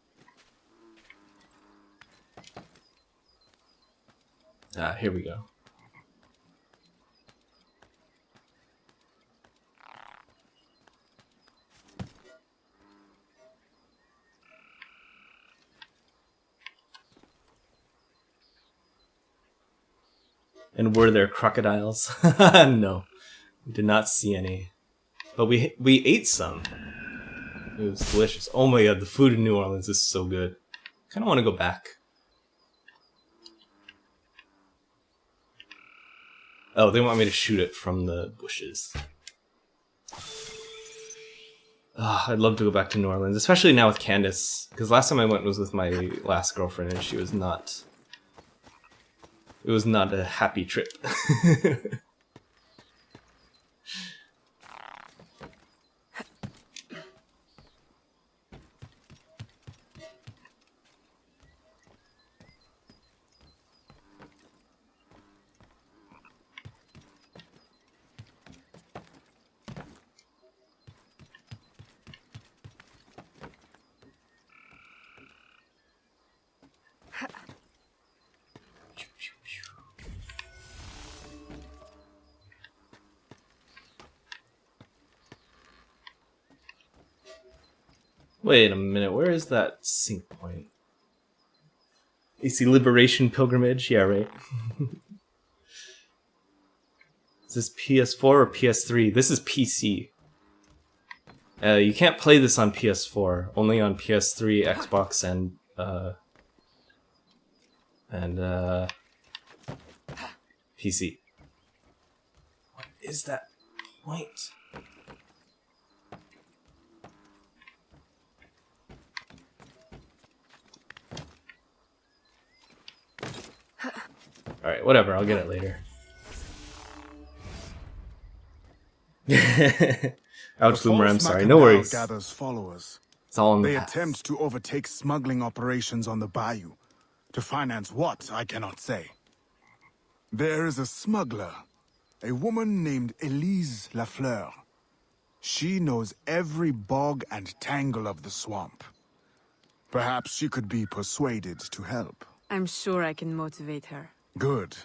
Ah, here we go. And were there crocodiles? No, we did not see any. But we ate some. It was delicious. Oh my god, the food in New Orleans is so good. Kind of want to go back. Oh, they want me to shoot it from the bushes. Oh, I'd love to go back to New Orleans, especially now with Candace. Because last time I went was with my last girlfriend, and she was not... It was not a happy trip. Wait a minute, where is that sync point? AC Liberation Pilgrimage? Yeah, right. Is this PS4 or PS3? This is PC. You can't play this on PS4, only on PS3, Xbox, and PC. What is that point? Alright, whatever, I'll get it later. Ouch, Loomer, I'm sorry. No worries. Gathers followers. It's all in the They past. attempt to overtake smuggling operations on the bayou. To finance what, I cannot say. There is a smuggler, a woman named Elise Lafleur. She knows every bog and tangle of the swamp. Perhaps she could be persuaded to help. I'm sure I can motivate her. Good.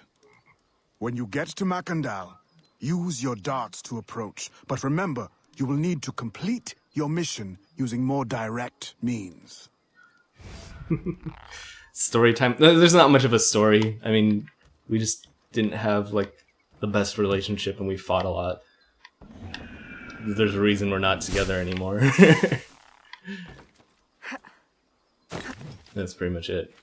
When you get to Makandal, use your darts to approach. But remember, you will need to complete your mission using more direct means. Story time. There's not much of a story. I mean, we just didn't have, like, the best relationship and we fought a lot. There's a reason we're not together anymore. That's pretty much it.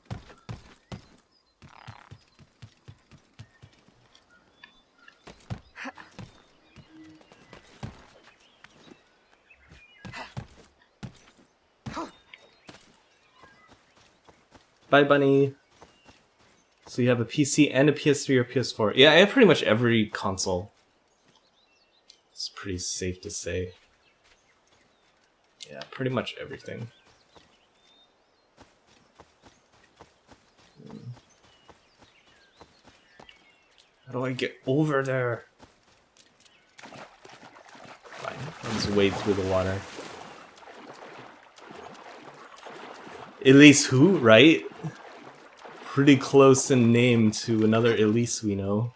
Bye, Bunny. So you have a PC and a PS3 or PS4. Yeah, I have pretty much every console. It's pretty safe to say. Yeah, pretty much everything. How do I get over there? Fine, I'll just wade through the water. Elise who, right? Pretty close in name to another Elise we know.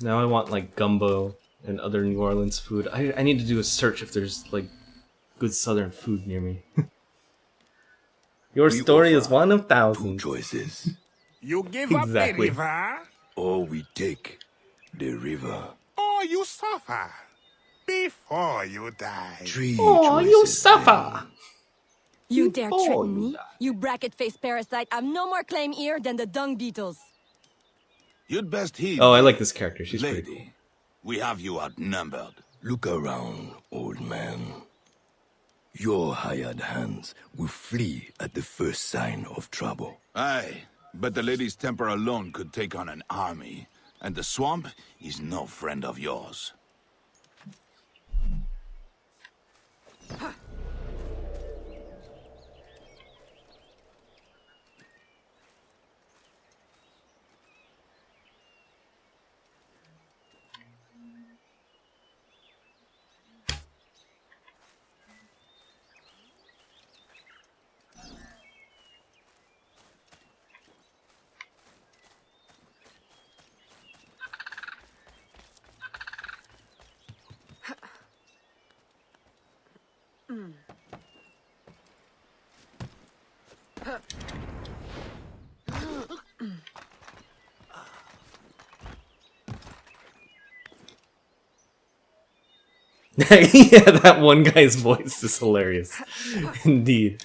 Now I want like gumbo and other New Orleans food. I need to do a search if there's like good southern food near me. Your story is one of thousands. Two choices. You give Exactly. up the river, Or we take the river. or you suffer before you die. Three Oh, choices. you suffer! You dare Oh, threaten me? You bracket-faced parasite. I've no more claim here than the dung beetles. You'd best heed. Oh, I like this character. She's pretty cool. Lady, we have you outnumbered. Look around, old man. Your hired hands will flee at the first sign of trouble. Aye, but the lady's temper alone could take on an army, and the swamp is no friend of yours. Yeah, that one guy's voice is hilarious. Indeed.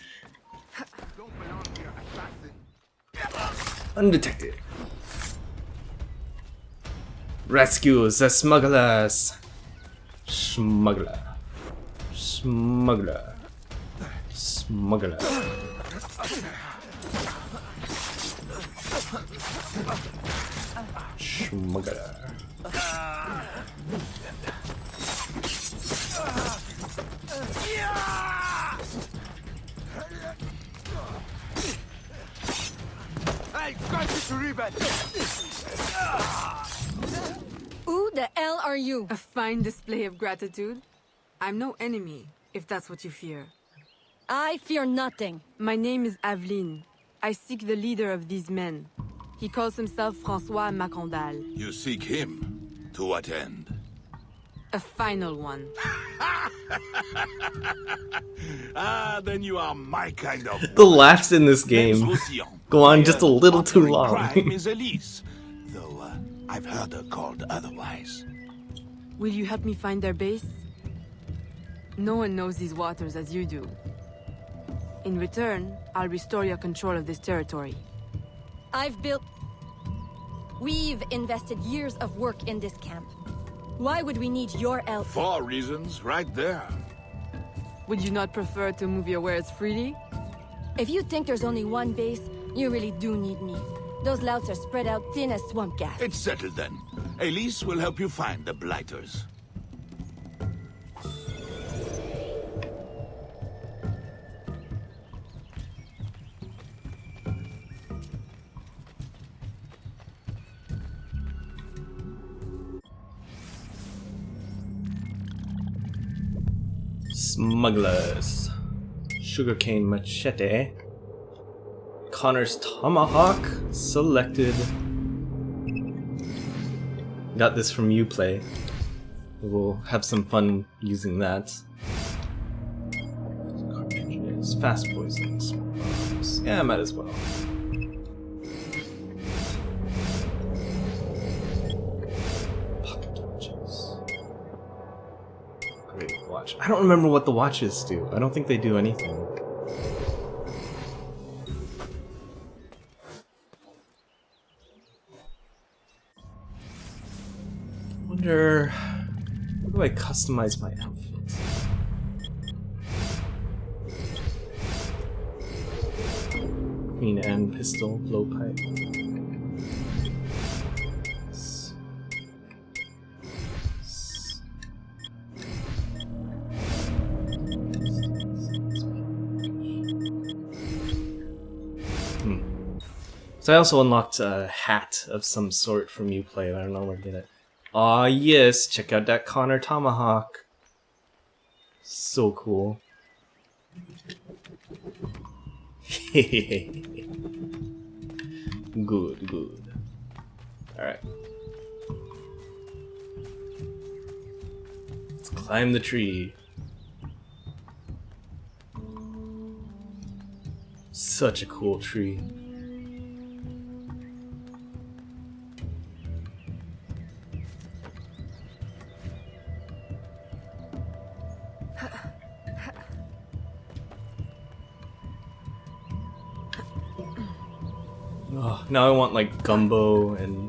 Undetected. Rescue the smugglers. Smuggler. Smuggler. Smuggler. Smuggler. Who the hell are you? A fine display of gratitude. I'm no enemy, if that's what you fear. I fear nothing. My name is Aveline. I seek the leader of these men. He calls himself François Macondal. You seek him? To what end? A final one. Ah, then you are my kind of The laughs in this game go on just a little too long. crime is Elise, though I've heard her called otherwise. Will you help me find their base? No one knows these waters as you do. In return, I'll restore your control of this territory. We've invested years of work in this camp. Why would we need your help? 4 reasons, right there. Would you not prefer to move your wares freely? If you think there's only one base, you really do need me. Those louts are spread out thin as swamp gas. It's settled then. Elise will help you find the Blighters. Smugglers. Sugarcane machete. Connor's tomahawk selected. Got this from Uplay. We'll have some fun using that. Cartridges, fast poison, small bombs. Yeah, might as well. Pocket watches. Great watch. I don't remember what the watches do. I don't think they do anything. Wonder, how do I customize my outfit? Queen Anne pistol, blowpipe. So I also unlocked a hat of some sort from Uplay. I don't know where to get it. Aw, yes, check out that Connor tomahawk. So cool. Good, good. Alright. Let's climb the tree. Such a cool tree. Oh, now I want like gumbo and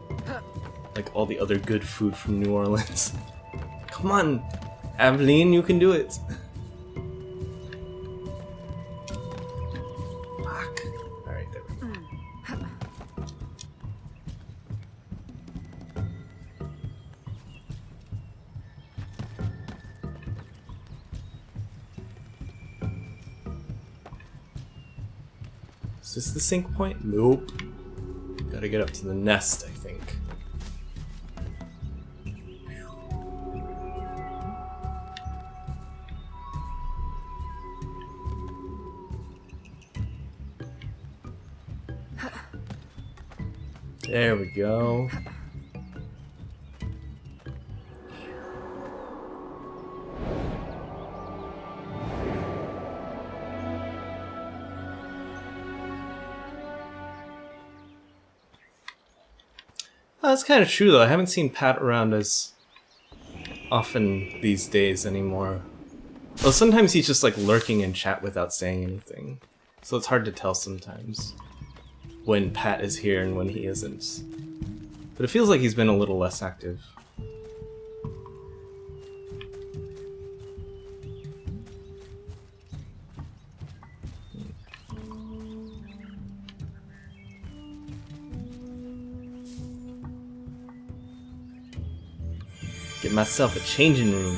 like all the other good food from New Orleans. Come on, Aveline, you can do it. Fuck. Alright, there we go. Is this the sync point? Nope. Gotta get up to the nest, I think. There we go. Oh, that's kind of true though. I haven't seen Pat around as often these days anymore. Well, sometimes he's just like lurking in chat without saying anything. So it's hard to tell sometimes when Pat is here and when he isn't. But it feels like he's been a little less active. Get myself a changing room.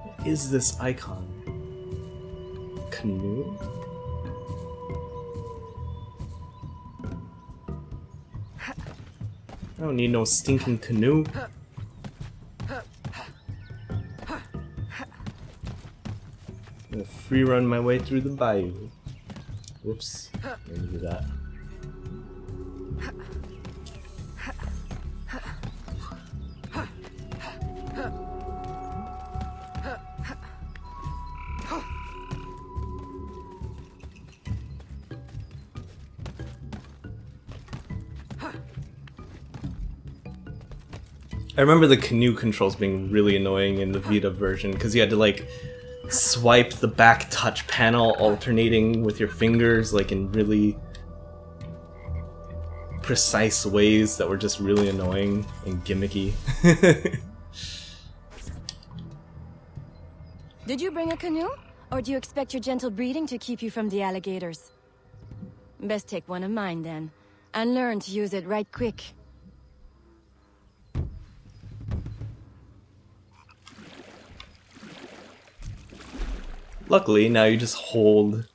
What is this icon? Canoe? I don't need no stinking canoe. I'm gonna free run my way through the bayou. Whoops. Let me do that. I remember the canoe controls being really annoying in the Vita version because you had to like swipe the back touch panel alternating with your fingers like in really precise ways that were just really annoying and gimmicky. Did you bring a canoe? Or do you expect your gentle breeding to keep you from the alligators? Best take one of mine then, and learn to use it right quick. Luckily, now you just hold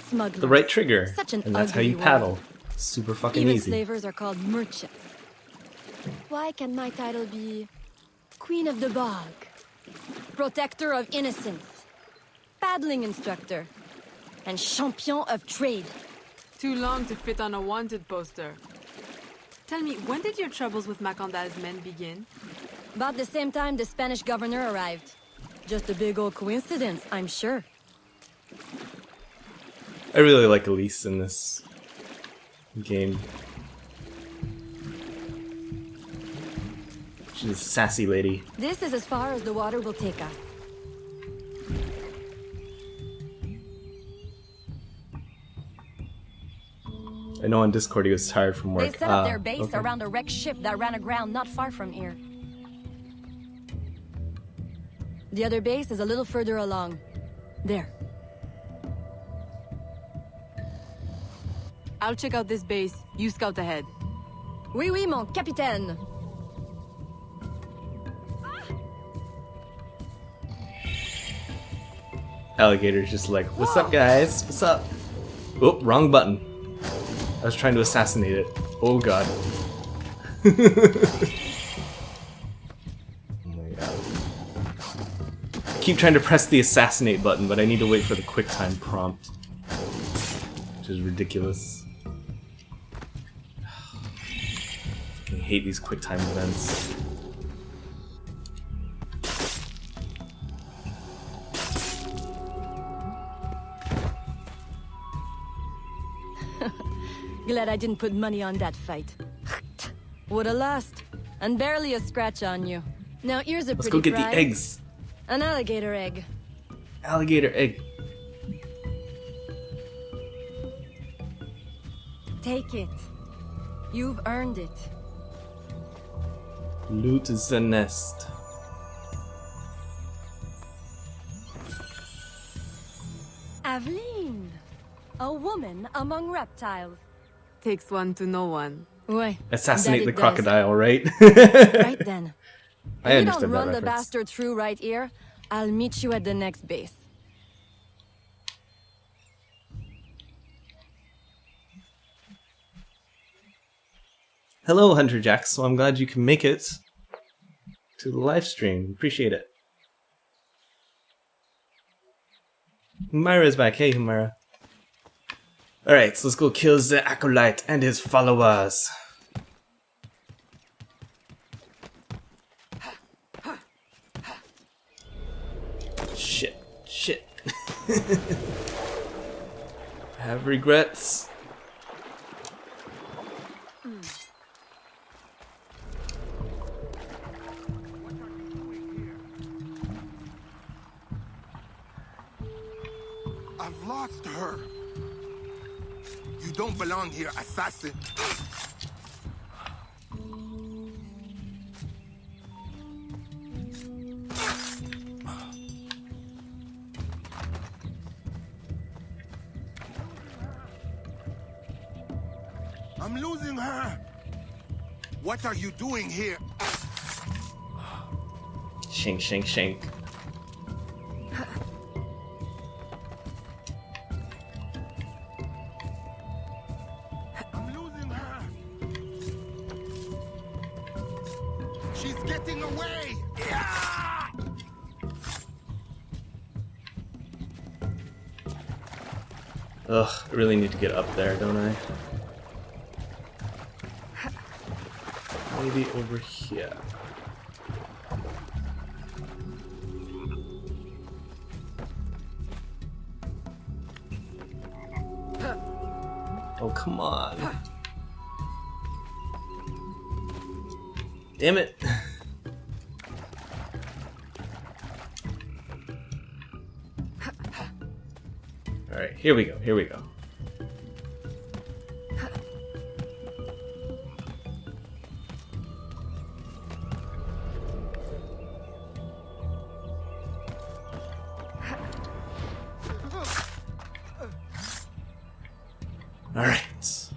Smugglers. the right trigger, Such an and that's how ugly you word. paddle. Super fucking Even easy. slavers are called merchants. Why can't my title be Queen of the Bog, Protector of Innocence, Paddling Instructor, and Champion of Trade? Too long to fit on a wanted poster. Tell me, when did your troubles with Macandal's men begin? About the same time the Spanish governor arrived. Just a big old coincidence, I'm sure. I really like Elise in this game. She's a sassy lady. This is as far as the water will take us. I know on Discord he was tired from work. They set up their base okay. around a wrecked ship that ran aground not far from here. The other base is a little further along. There. I'll check out this base. You scout ahead. Oui, oui, mon capitaine. Alligator's just like, what's up, guys? What's up? Oh, wrong button. I was trying to assassinate it. Oh god. Oh my god. I keep trying to press the assassinate button, but I need to wait for the QuickTime prompt. Which is ridiculous. I hate these QuickTime events. Glad I didn't put money on that fight. Woulda lost. And barely a scratch on you. Now here's a Let's pretty go get prize. the eggs. An alligator egg. Alligator egg. Take it. You've earned it. Loot the nest. Aveline. A woman among reptiles. Takes one to know one. Ouais. Assassinate the that it does. crocodile, right? Right then. I If you don't understood run that the reference. bastard through right here, I'll meet you at the next base. Hello, Hunter Jack. So I'm glad you can make it to the live stream. Appreciate it. Humaira's back. Hey, Humaira. Alright, so let's go kill the Acolyte and his followers. Shit. Shit. I have regrets. I've lost her. You don't belong here, assassin. I'm losing her. What are you doing here? Shank, shank, shank. I'm losing her. She's getting away. Yeah! Ugh, I really need to get up there, don't I? Maybe over here. Oh, come on. Damn it. Alright, here we go, here we go. Alright.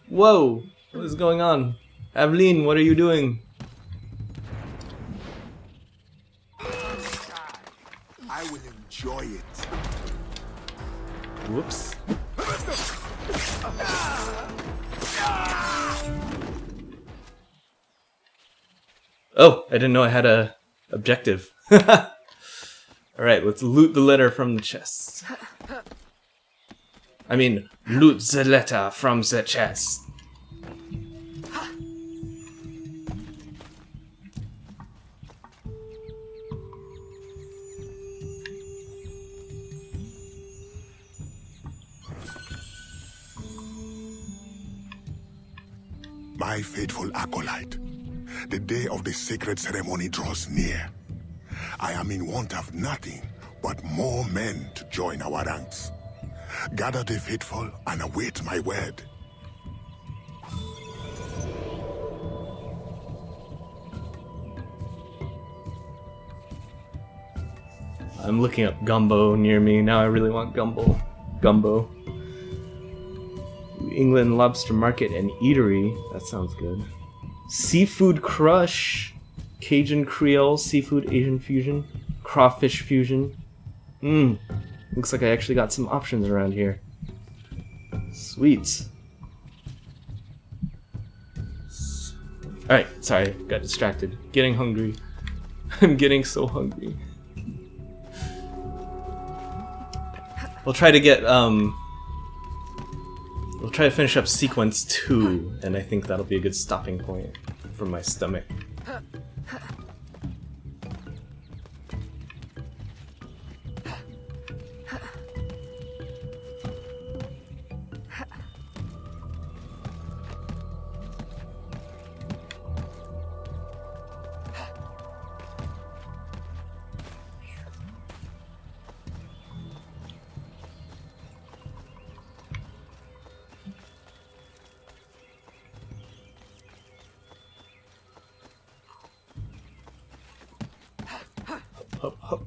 Whoa! What is going on? Aveline, what are you doing? I will enjoy it. Whoops. Oh, I didn't know I had a objective. Alright, let's loot the letter from the chest. I mean, loot the letter from the chest. My faithful acolyte, the day of the sacred ceremony draws near. I am in want of nothing but more men to join our ranks. Gather the faithful and await my word. I'm looking up gumbo near me. Now I really want gumbo. Gumbo. New England Lobster Market and Eatery. That sounds good. Seafood Crush. Cajun Creole, Seafood Asian Fusion. Crawfish Fusion. Looks like I actually got some options around here. Sweet. Alright, sorry, got distracted. Getting hungry. I'm getting so hungry. We'll try to get, we'll try to finish up sequence 2, and I think that'll be a good stopping point for my stomach. Hup, hup.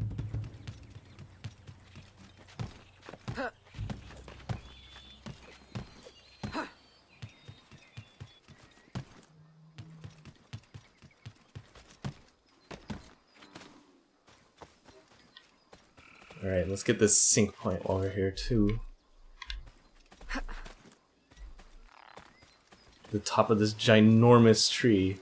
Alright, let's get this sync point while we're here too. The top of this ginormous tree.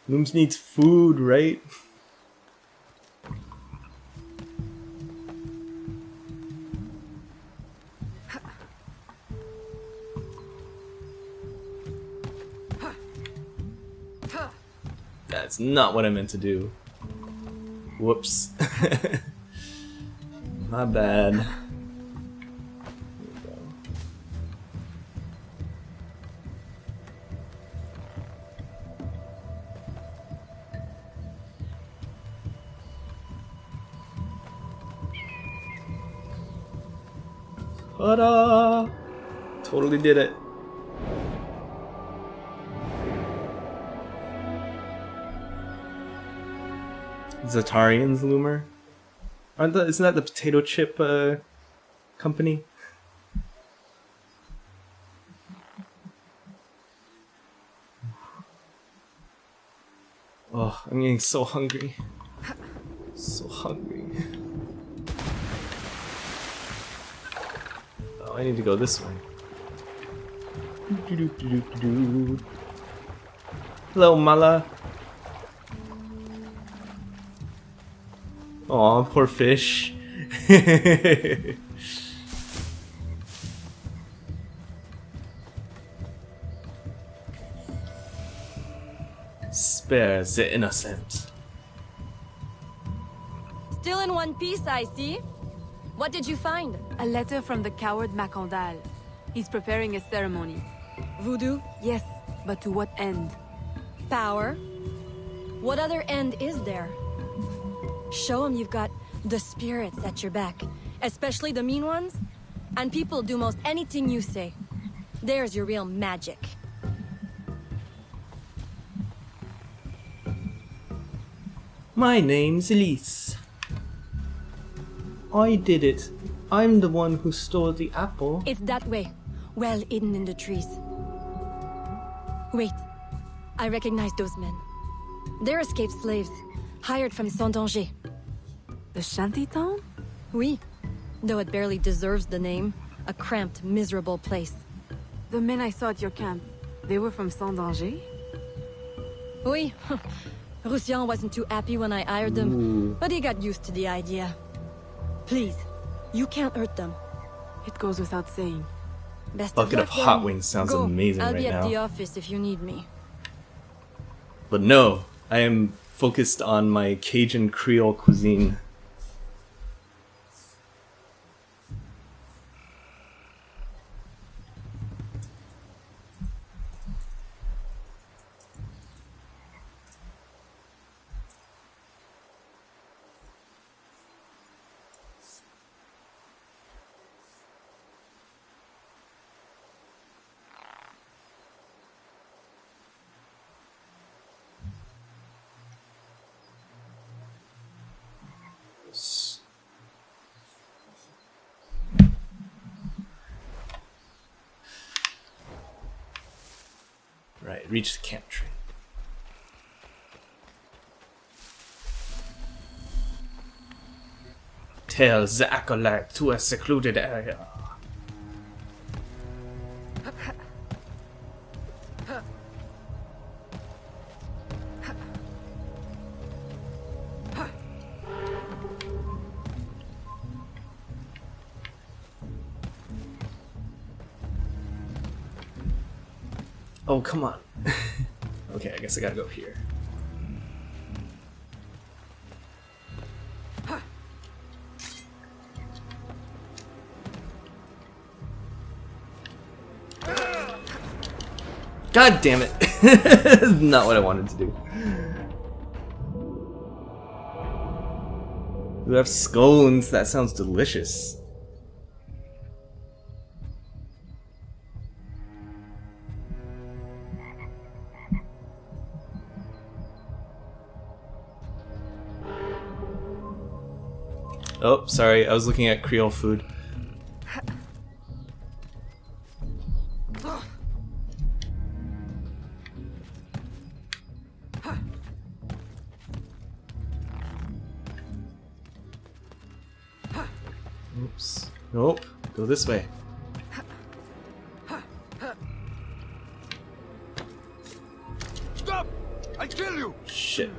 Looms needs food, right? That's not what I meant to do. Whoops. My bad. Ta-da! Totally did it. Zatarian's Loomer? Isn't that the potato chip company? Oh, I'm getting so hungry. So hungry. Oh, I need to go this way. Hello, Mala. Aw, poor fish. Spare the innocent. Still in one piece, I see. What did you find? A letter from the coward Macandal. He's preparing a ceremony. Voodoo? Yes, but to what end? Power? What other end is there? Show him you've got the spirits at your back, especially the mean ones, and people do most anything you say. There's your real magic. My name's Elise. I did it. I'm the one who stole the apple. It's that way, well hidden in the trees. Wait, I recognize those men. They're escaped slaves, hired from Saint-Danger. The shantytown? Oui, though it barely deserves the name. A cramped, miserable place. The men I saw at your camp, they were from Saint-Danger? Oui. Roussillon wasn't too happy when I hired them, but he got used to the idea. Please, you can't hurt them. It goes without saying. Best Bucket of hot wings sounds amazing I'll right be at now. the office if you need me. But no, I am focused on my Cajun Creole cuisine. Right, reach the camp train. Tell the acolyte to a secluded area. Oh, come on. Okay, I guess I gotta go here. God damn it! That's not what I wanted to do. We have scones. That sounds delicious. Oh, sorry. I was looking at Creole food. Oops. Nope. Go this way. Stop! I'll kill you! Shit.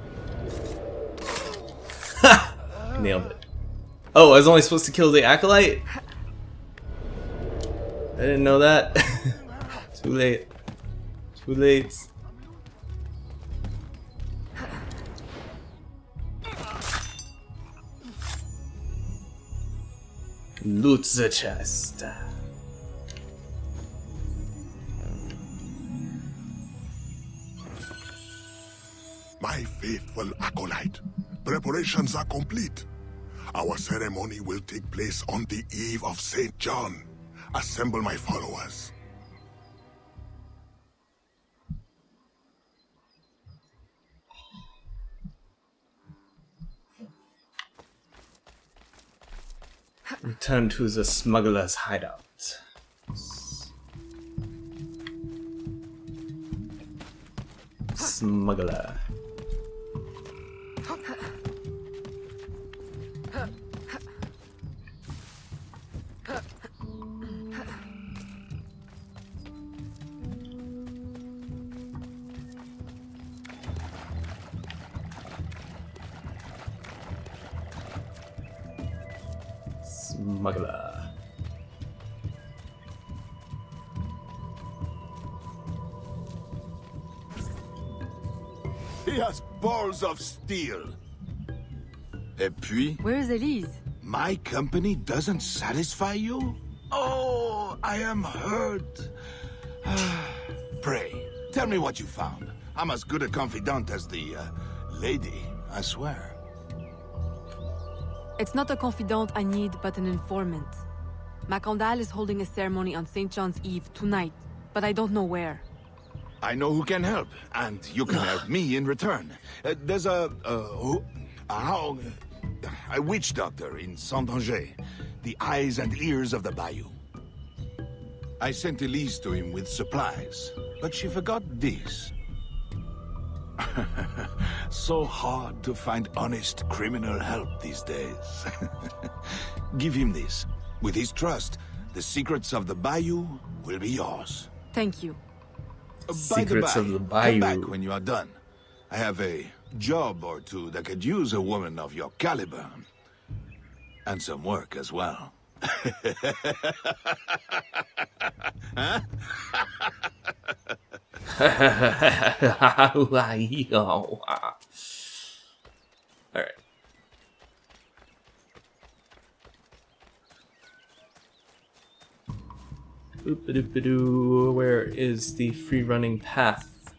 Ha! Nailed it. Oh, I was only supposed to kill the acolyte? I didn't know that. Too late. Too late. Loot the chest. My faithful acolyte, preparations are complete. Our ceremony will take place on the eve of St. John. Assemble my followers. Return to the smuggler's hideout. Smuggler. Smuggler. He has balls of steel. Et puis? Where is Elise? My company doesn't satisfy you? Oh, I am hurt. Pray, tell me what you found. I'm as good a confidant as the, lady, I swear. It's not a confidant I need, but an informant. Macandal is holding a ceremony on St. John's Eve tonight, but I don't know where. I know who can help, and you can help me in return. There's a A witch doctor in Saint-Anger. The eyes and ears of the bayou. I sent Elise to him with supplies, but she forgot this. So hard to find honest criminal help these days. Give him this. With his trust, the secrets of the bayou will be yours. Thank you. Secrets of the bayou. Come back when you are done. I have a job or two that could use a woman of your caliber. And some work as well. Huh? Alright. Oop-a-doop-a-doo. Where is the free running path?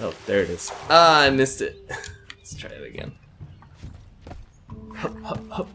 Oh, there it is. Ah, I missed it. Let's try it again. Hup, hup, hup.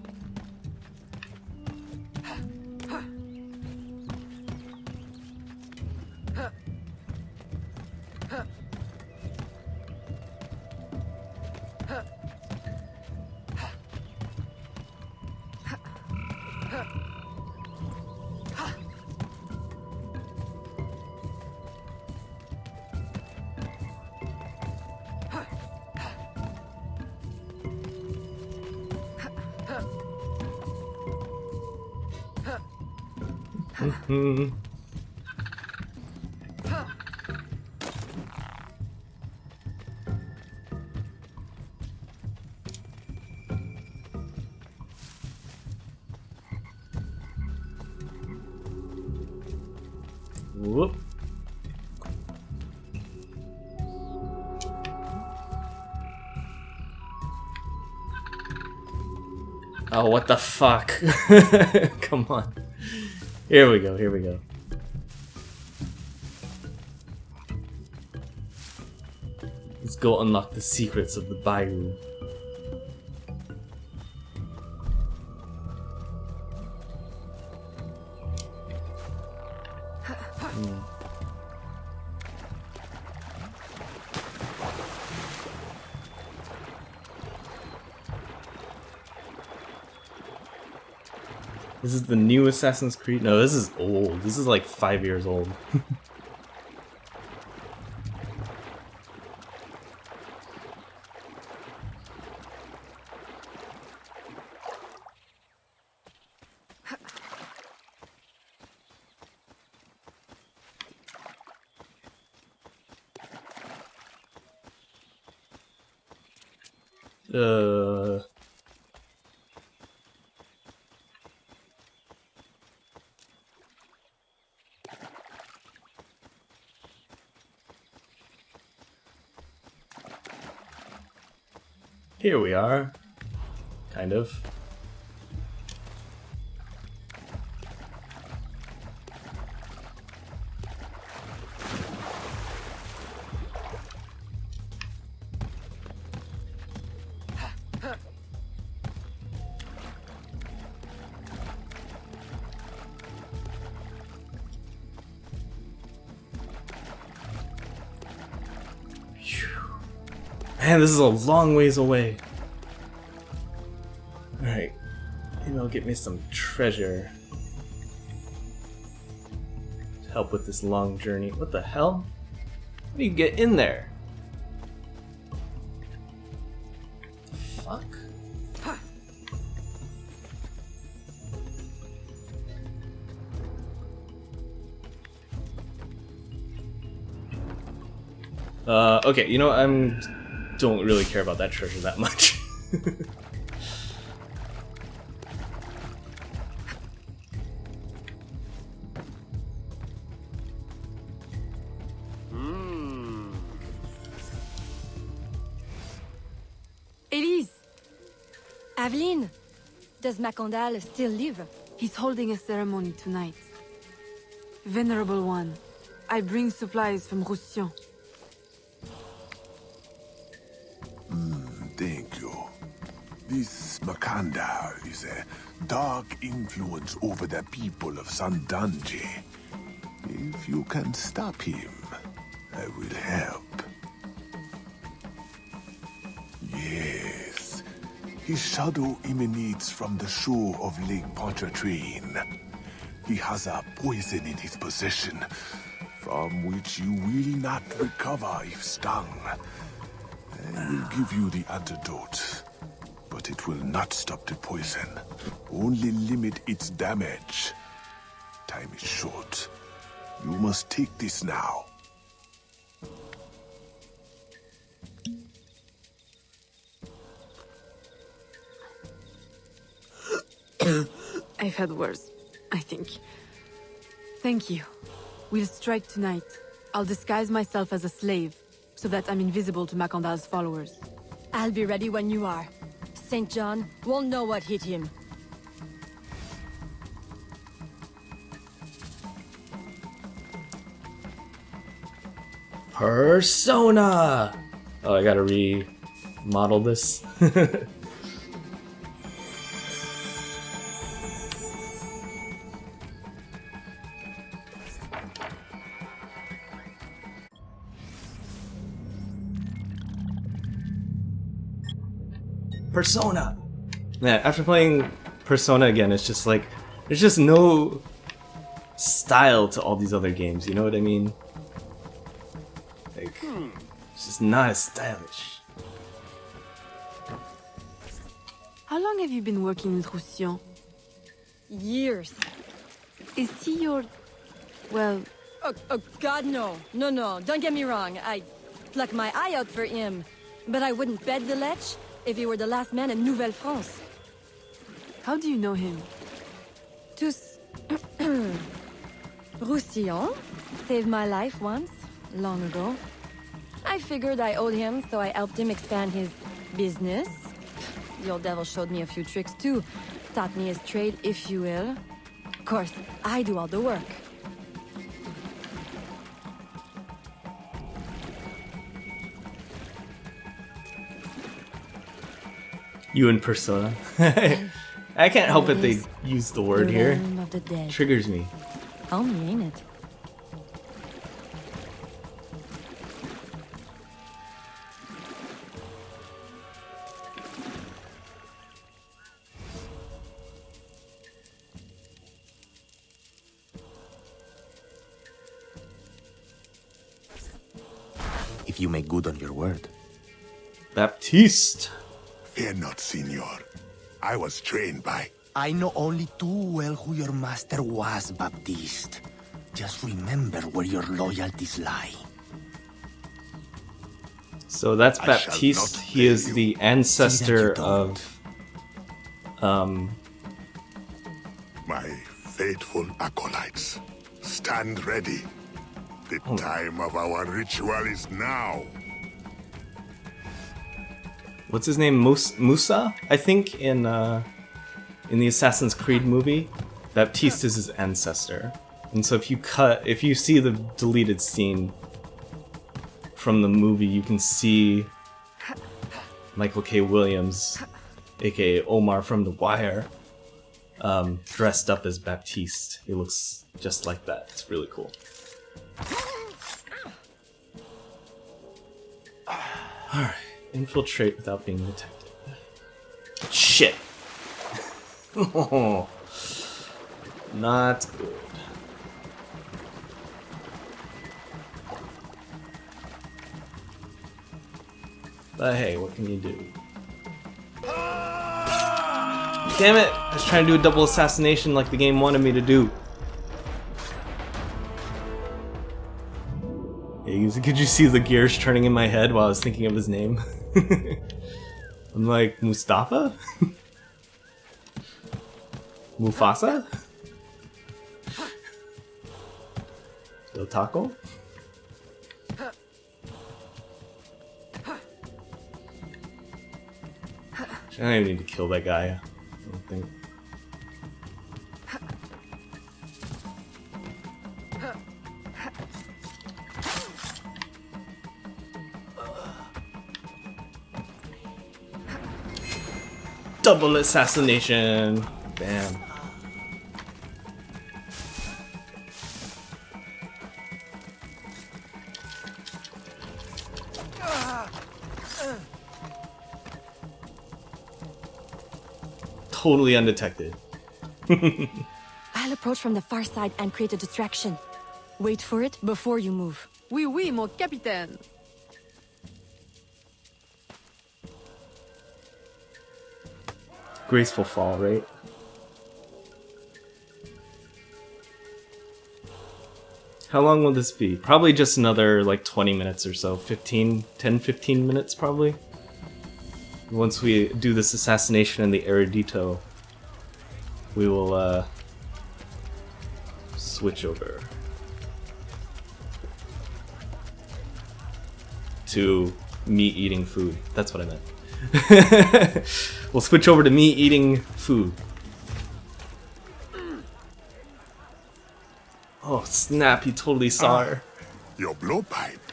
Whoop. Oh, what the fuck? Come on. Here we go, here we go. Let's go unlock the secrets of the bayou. This is the new Assassin's Creed? No, this is old. This is like 5 years old. Here we are. Kind of. Man, this is a long ways away. Alright, maybe I'll get me some treasure to help with this long journey. What the hell? How do you get in there? Fuck? Okay, you know, don't really care about that treasure that much. Elise! Aveline! Does Macandal still live? He's holding a ceremony tonight. Venerable One, I bring supplies from Roussillon. Thank you. This Macandal is a dark influence over the people of Saint-Anger. If you can stop him, I will help. His shadow emanates from the shore of Lake Pontchartrain. He has a poison in his possession, from which you will not recover if stung. I will give you the antidote, but it will not stop the poison, only limit its damage. Time is short. You must take this now. I've had worse, I think. Thank you. We'll strike tonight. I'll disguise myself as a slave, so that I'm invisible to Macandal's followers. I'll be ready when you are. St. John won't know what hit him. Persona! Oh, I gotta remodel this. Persona! Yeah, after playing Persona again, it's just like, there's just no style to all these other games, you know what I mean? Like, it's just not as stylish. How long have you been working with Roussillon? Years. Is he your... well... Oh, God, no. No, don't get me wrong. I'd pluck my eye out for him. But I wouldn't bet the lech if he were the last man in Nouvelle-France. How do you know him? Tous... Roussillon saved my life once, long ago. I figured I owed him, so I helped him expand his business. The old devil showed me a few tricks too. Taught me his trade, if you will. Of course, I do all the work. You and Persona. I can't help it they use the word here. Of the dead. Triggers me. Tell me, ain't it? If you make good on your word. Baptiste! Fear not, Signor. I was trained by... I know only too well who your master was, Baptiste. Just remember where your loyalties lie. So that's Baptiste. He is the ancestor of... My faithful acolytes, stand ready. The time of our ritual is now. What's his name? Musa? I think in the Assassin's Creed movie, Baptiste is his ancestor. And so if you see the deleted scene from the movie, you can see Michael K. Williams, aka Omar from The Wire, dressed up as Baptiste. He looks just like that. It's really cool. Alright, infiltrate without being detected. Shit! Oh, not good. But hey, what can you do? Damn it! I was trying to do a double assassination like the game wanted me to do. Could you see the gears turning in my head while I was thinking of his name? I'm like, Mustafa? Mufasa? Del Taco? I don't even need to kill that guy, I don't think. Double assassination! Bam. totally undetected. I'll approach from the far side and create a distraction. Wait for it before you move. Oui, oui, mon capitaine. Graceful fall, right? How long will this be? Probably just another like 20 minutes or so. 10, 15 minutes probably. Once we do this assassination in the Erudito, we will switch over to me eating food. That's what I meant. We'll switch over to me eating food. Oh snap, he totally saw her. Your blowpipe.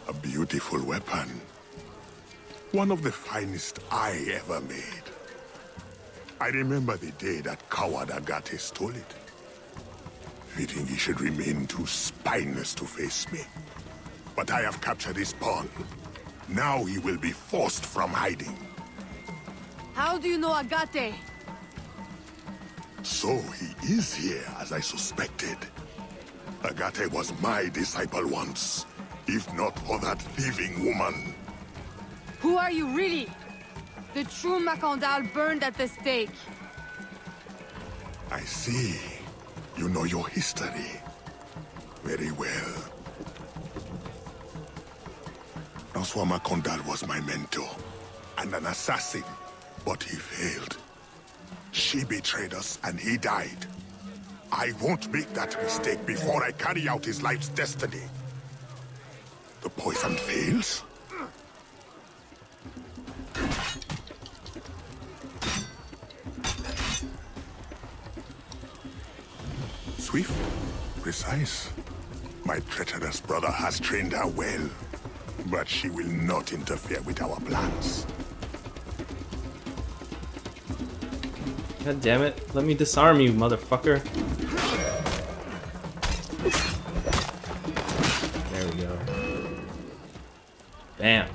A beautiful weapon. One of the finest I ever made. I remember the day that coward Agate stole it. Fitting he should remain too spineless to face me. But I have captured his pawn. Now he will be forced from hiding. How do you know Agate? So he is here, as I suspected. Agate was my disciple once, if not for that thieving woman. Who are you really? The true Macandal burned at the stake. I see. You know your history. Very well. Francois Macandal was my mentor, and an assassin, but he failed. She betrayed us, and he died. I won't make that mistake before I carry out his life's destiny. The poison fails? Swift, precise. My treacherous brother has trained her well, but she will not interfere with our plans. God damn it, let me disarm you, motherfucker. There we go. Bam.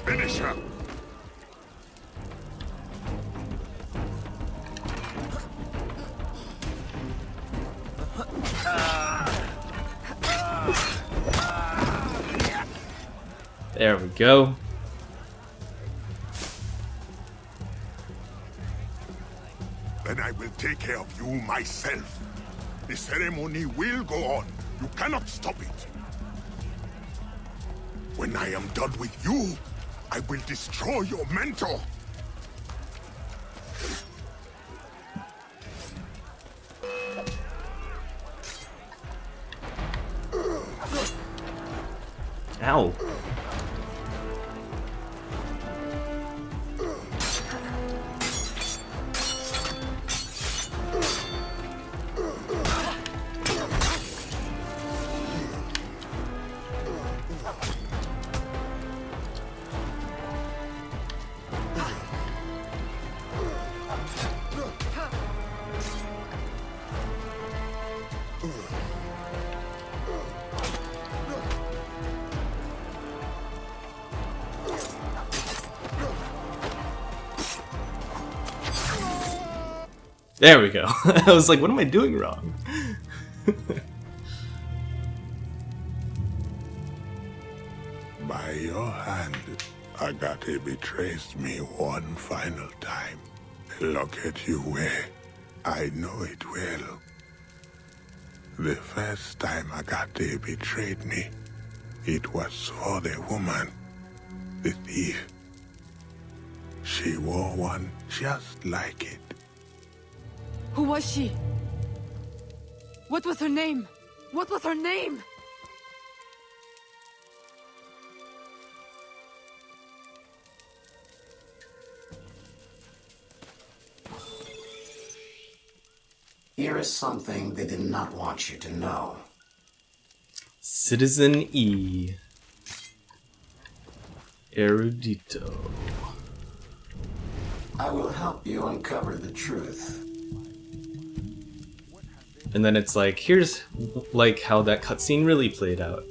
Finish her! There we go. Then I will take care of you myself. The ceremony will go on. You cannot stop it. When I am done with you, I will destroy your mentor. Ow. There we go. I was like, what am I doing wrong? By your hand, Agate betrays me one final time. Look at you where I know it well. The first time Agate betrayed me, it was for the woman, the thief. She wore one just like it. Who was she? What was her name? What was her name? Here is something they did not want you to know. Citizen E. Erudito. I will help you uncover the truth. And then it's like, here's like how that cutscene really played out.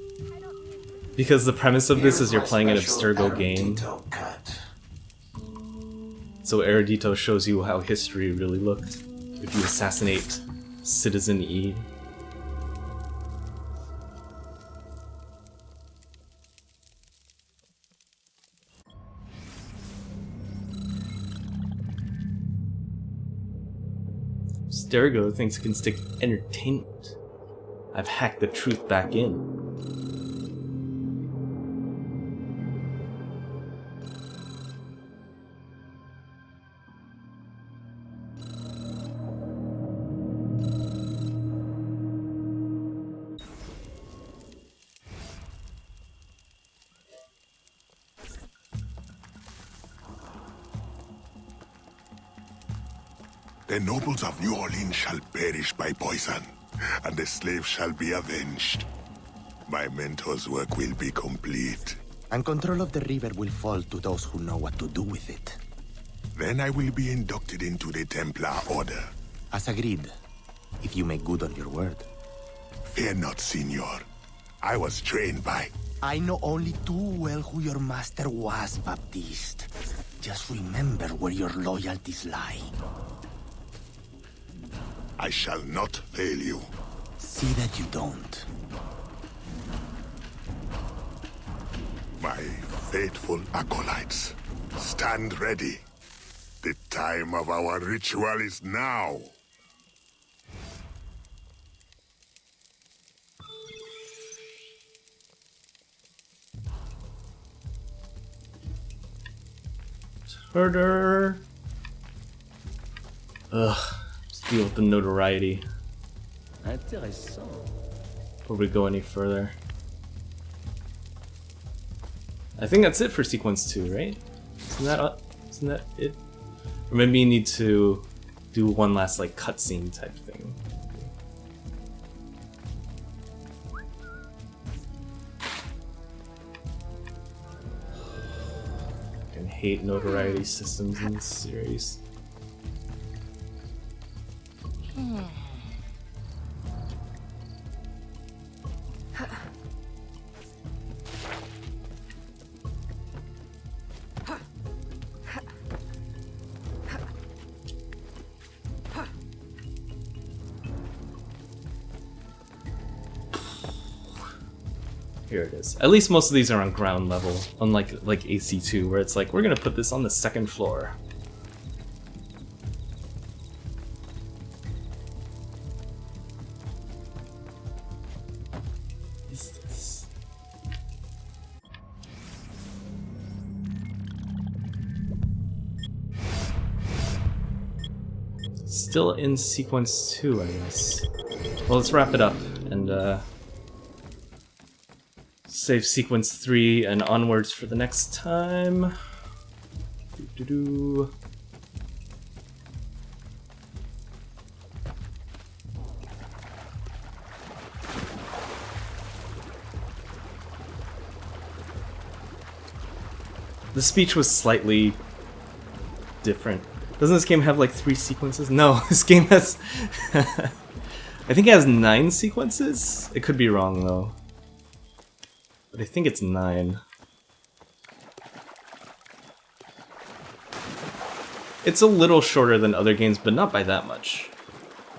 Because the premise of this is you're playing an Abstergo game. So Erudito shows you how history really looked if you assassinate Citizen E. Abstergo thinks it can stick entertainment. I've hacked the truth back in. The nobles of New Orleans shall perish by poison, and the slaves shall be avenged. My mentor's work will be complete. And control of the river will fall to those who know what to do with it. Then I will be inducted into the Templar Order. As agreed, if you make good on your word. Fear not, Signor. I was trained by... I know only too well who your master was, Baptiste. Just remember where your loyalties lie. I shall not fail you. See that you don't. My faithful acolytes, stand ready. The time of our ritual is now. Murder. Ugh. Let's deal with the notoriety. Before we go any further. I think that's it for sequence 2, right? Isn't that it? Or maybe you need to do one last like cutscene type thing. I hate notoriety systems in this series. Here it is. At least most of these are on ground level, unlike like AC2, where it's like, we're gonna put this on the second floor. What is this? Still in sequence 2, I guess. Well, let's wrap it up and save sequence 3 and onwards for the next time. Doo-doo-doo. The speech was slightly different. Doesn't this game have like 3 sequences? No, this game has... I think it has 9 sequences? It could be wrong though. But I think it's 9. It's a little shorter than other games, but not by that much.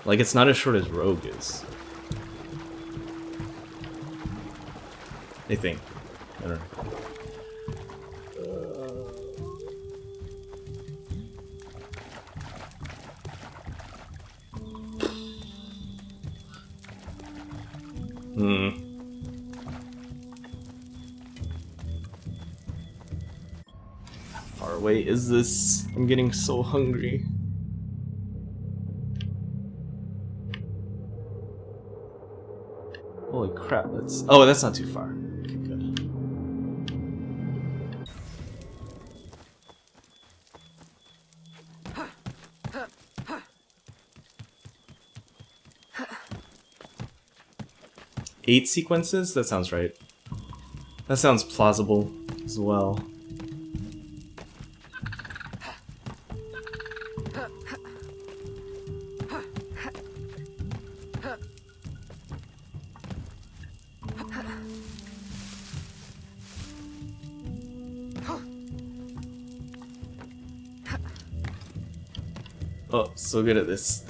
Like, it's not as short as Rogue is. I think. I don't know. How far away is this? I'm getting so hungry. Holy crap, that's... Oh, that's not too far. Okay, good. 8 sequences? That sounds right. That sounds plausible as well. Oh, so good at this.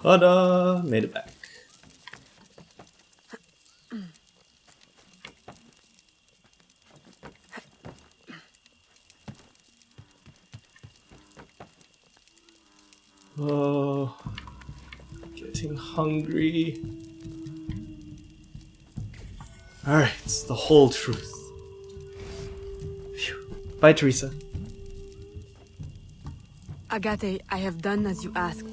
Ta-da! Made it back. Oh, getting hungry. Alright, it's the whole truth. Phew. Bye, Teresa. Agate, I have done as you asked.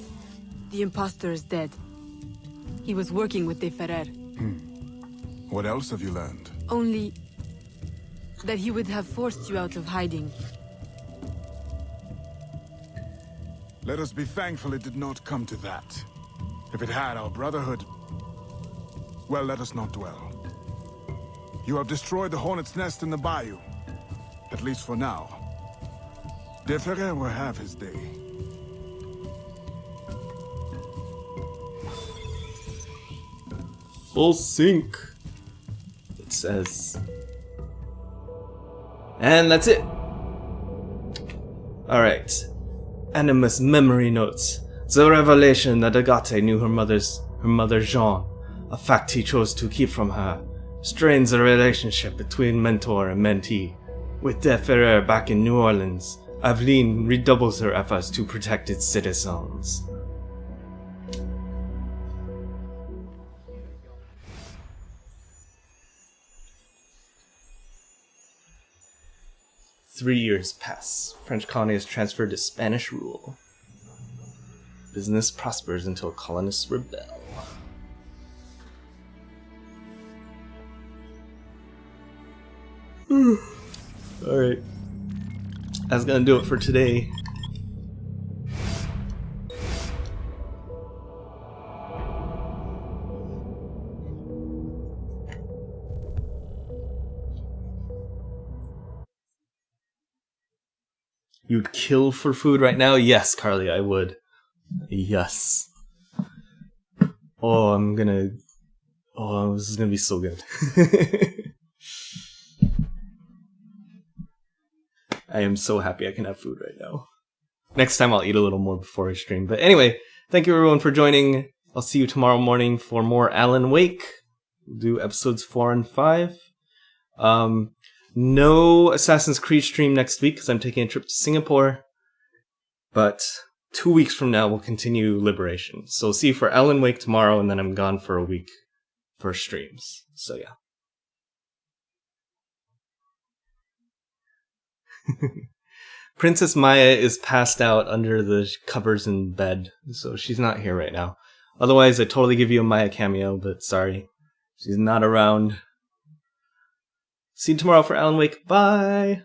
The imposter is dead. He was working with De Ferrer. What else have you learned? Only that he would have forced you out of hiding. Let us be thankful it did not come to that. If it had, our brotherhood... Well, let us not dwell. You have destroyed the hornet's nest in the bayou. At least for now. De Ferrer will have his day. Full sync, it says. And that's it. Alright. Animus memory notes. The revelation that Agate knew her mother Jean, a fact he chose to keep from her, strains the relationship between mentor and mentee. With De Ferrer back in New Orleans, Aveline redoubles her efforts to protect its citizens. Three years pass. French colony is transferred to Spanish rule. Business prospers until colonists rebel. Alright. That's gonna do it for today. You'd kill for food right now? Yes, Carly, I would. Yes. Oh, this is gonna be so good. I am so happy I can have food right now. Next time I'll eat a little more before I stream. But anyway, thank you everyone for joining. I'll see you tomorrow morning for more Alan Wake. We'll do episodes 4 and 5. No Assassin's Creed stream next week because I'm taking a trip to Singapore. But 2 weeks from now we'll continue Liberation. So see you for Alan Wake tomorrow, and then I'm gone for a week for streams. So yeah. Princess Maya is passed out under the covers in bed, so she's not here right now. Otherwise, I'd totally give you a Maya cameo, but sorry. She's not around. See you tomorrow for Alan Wake. Bye!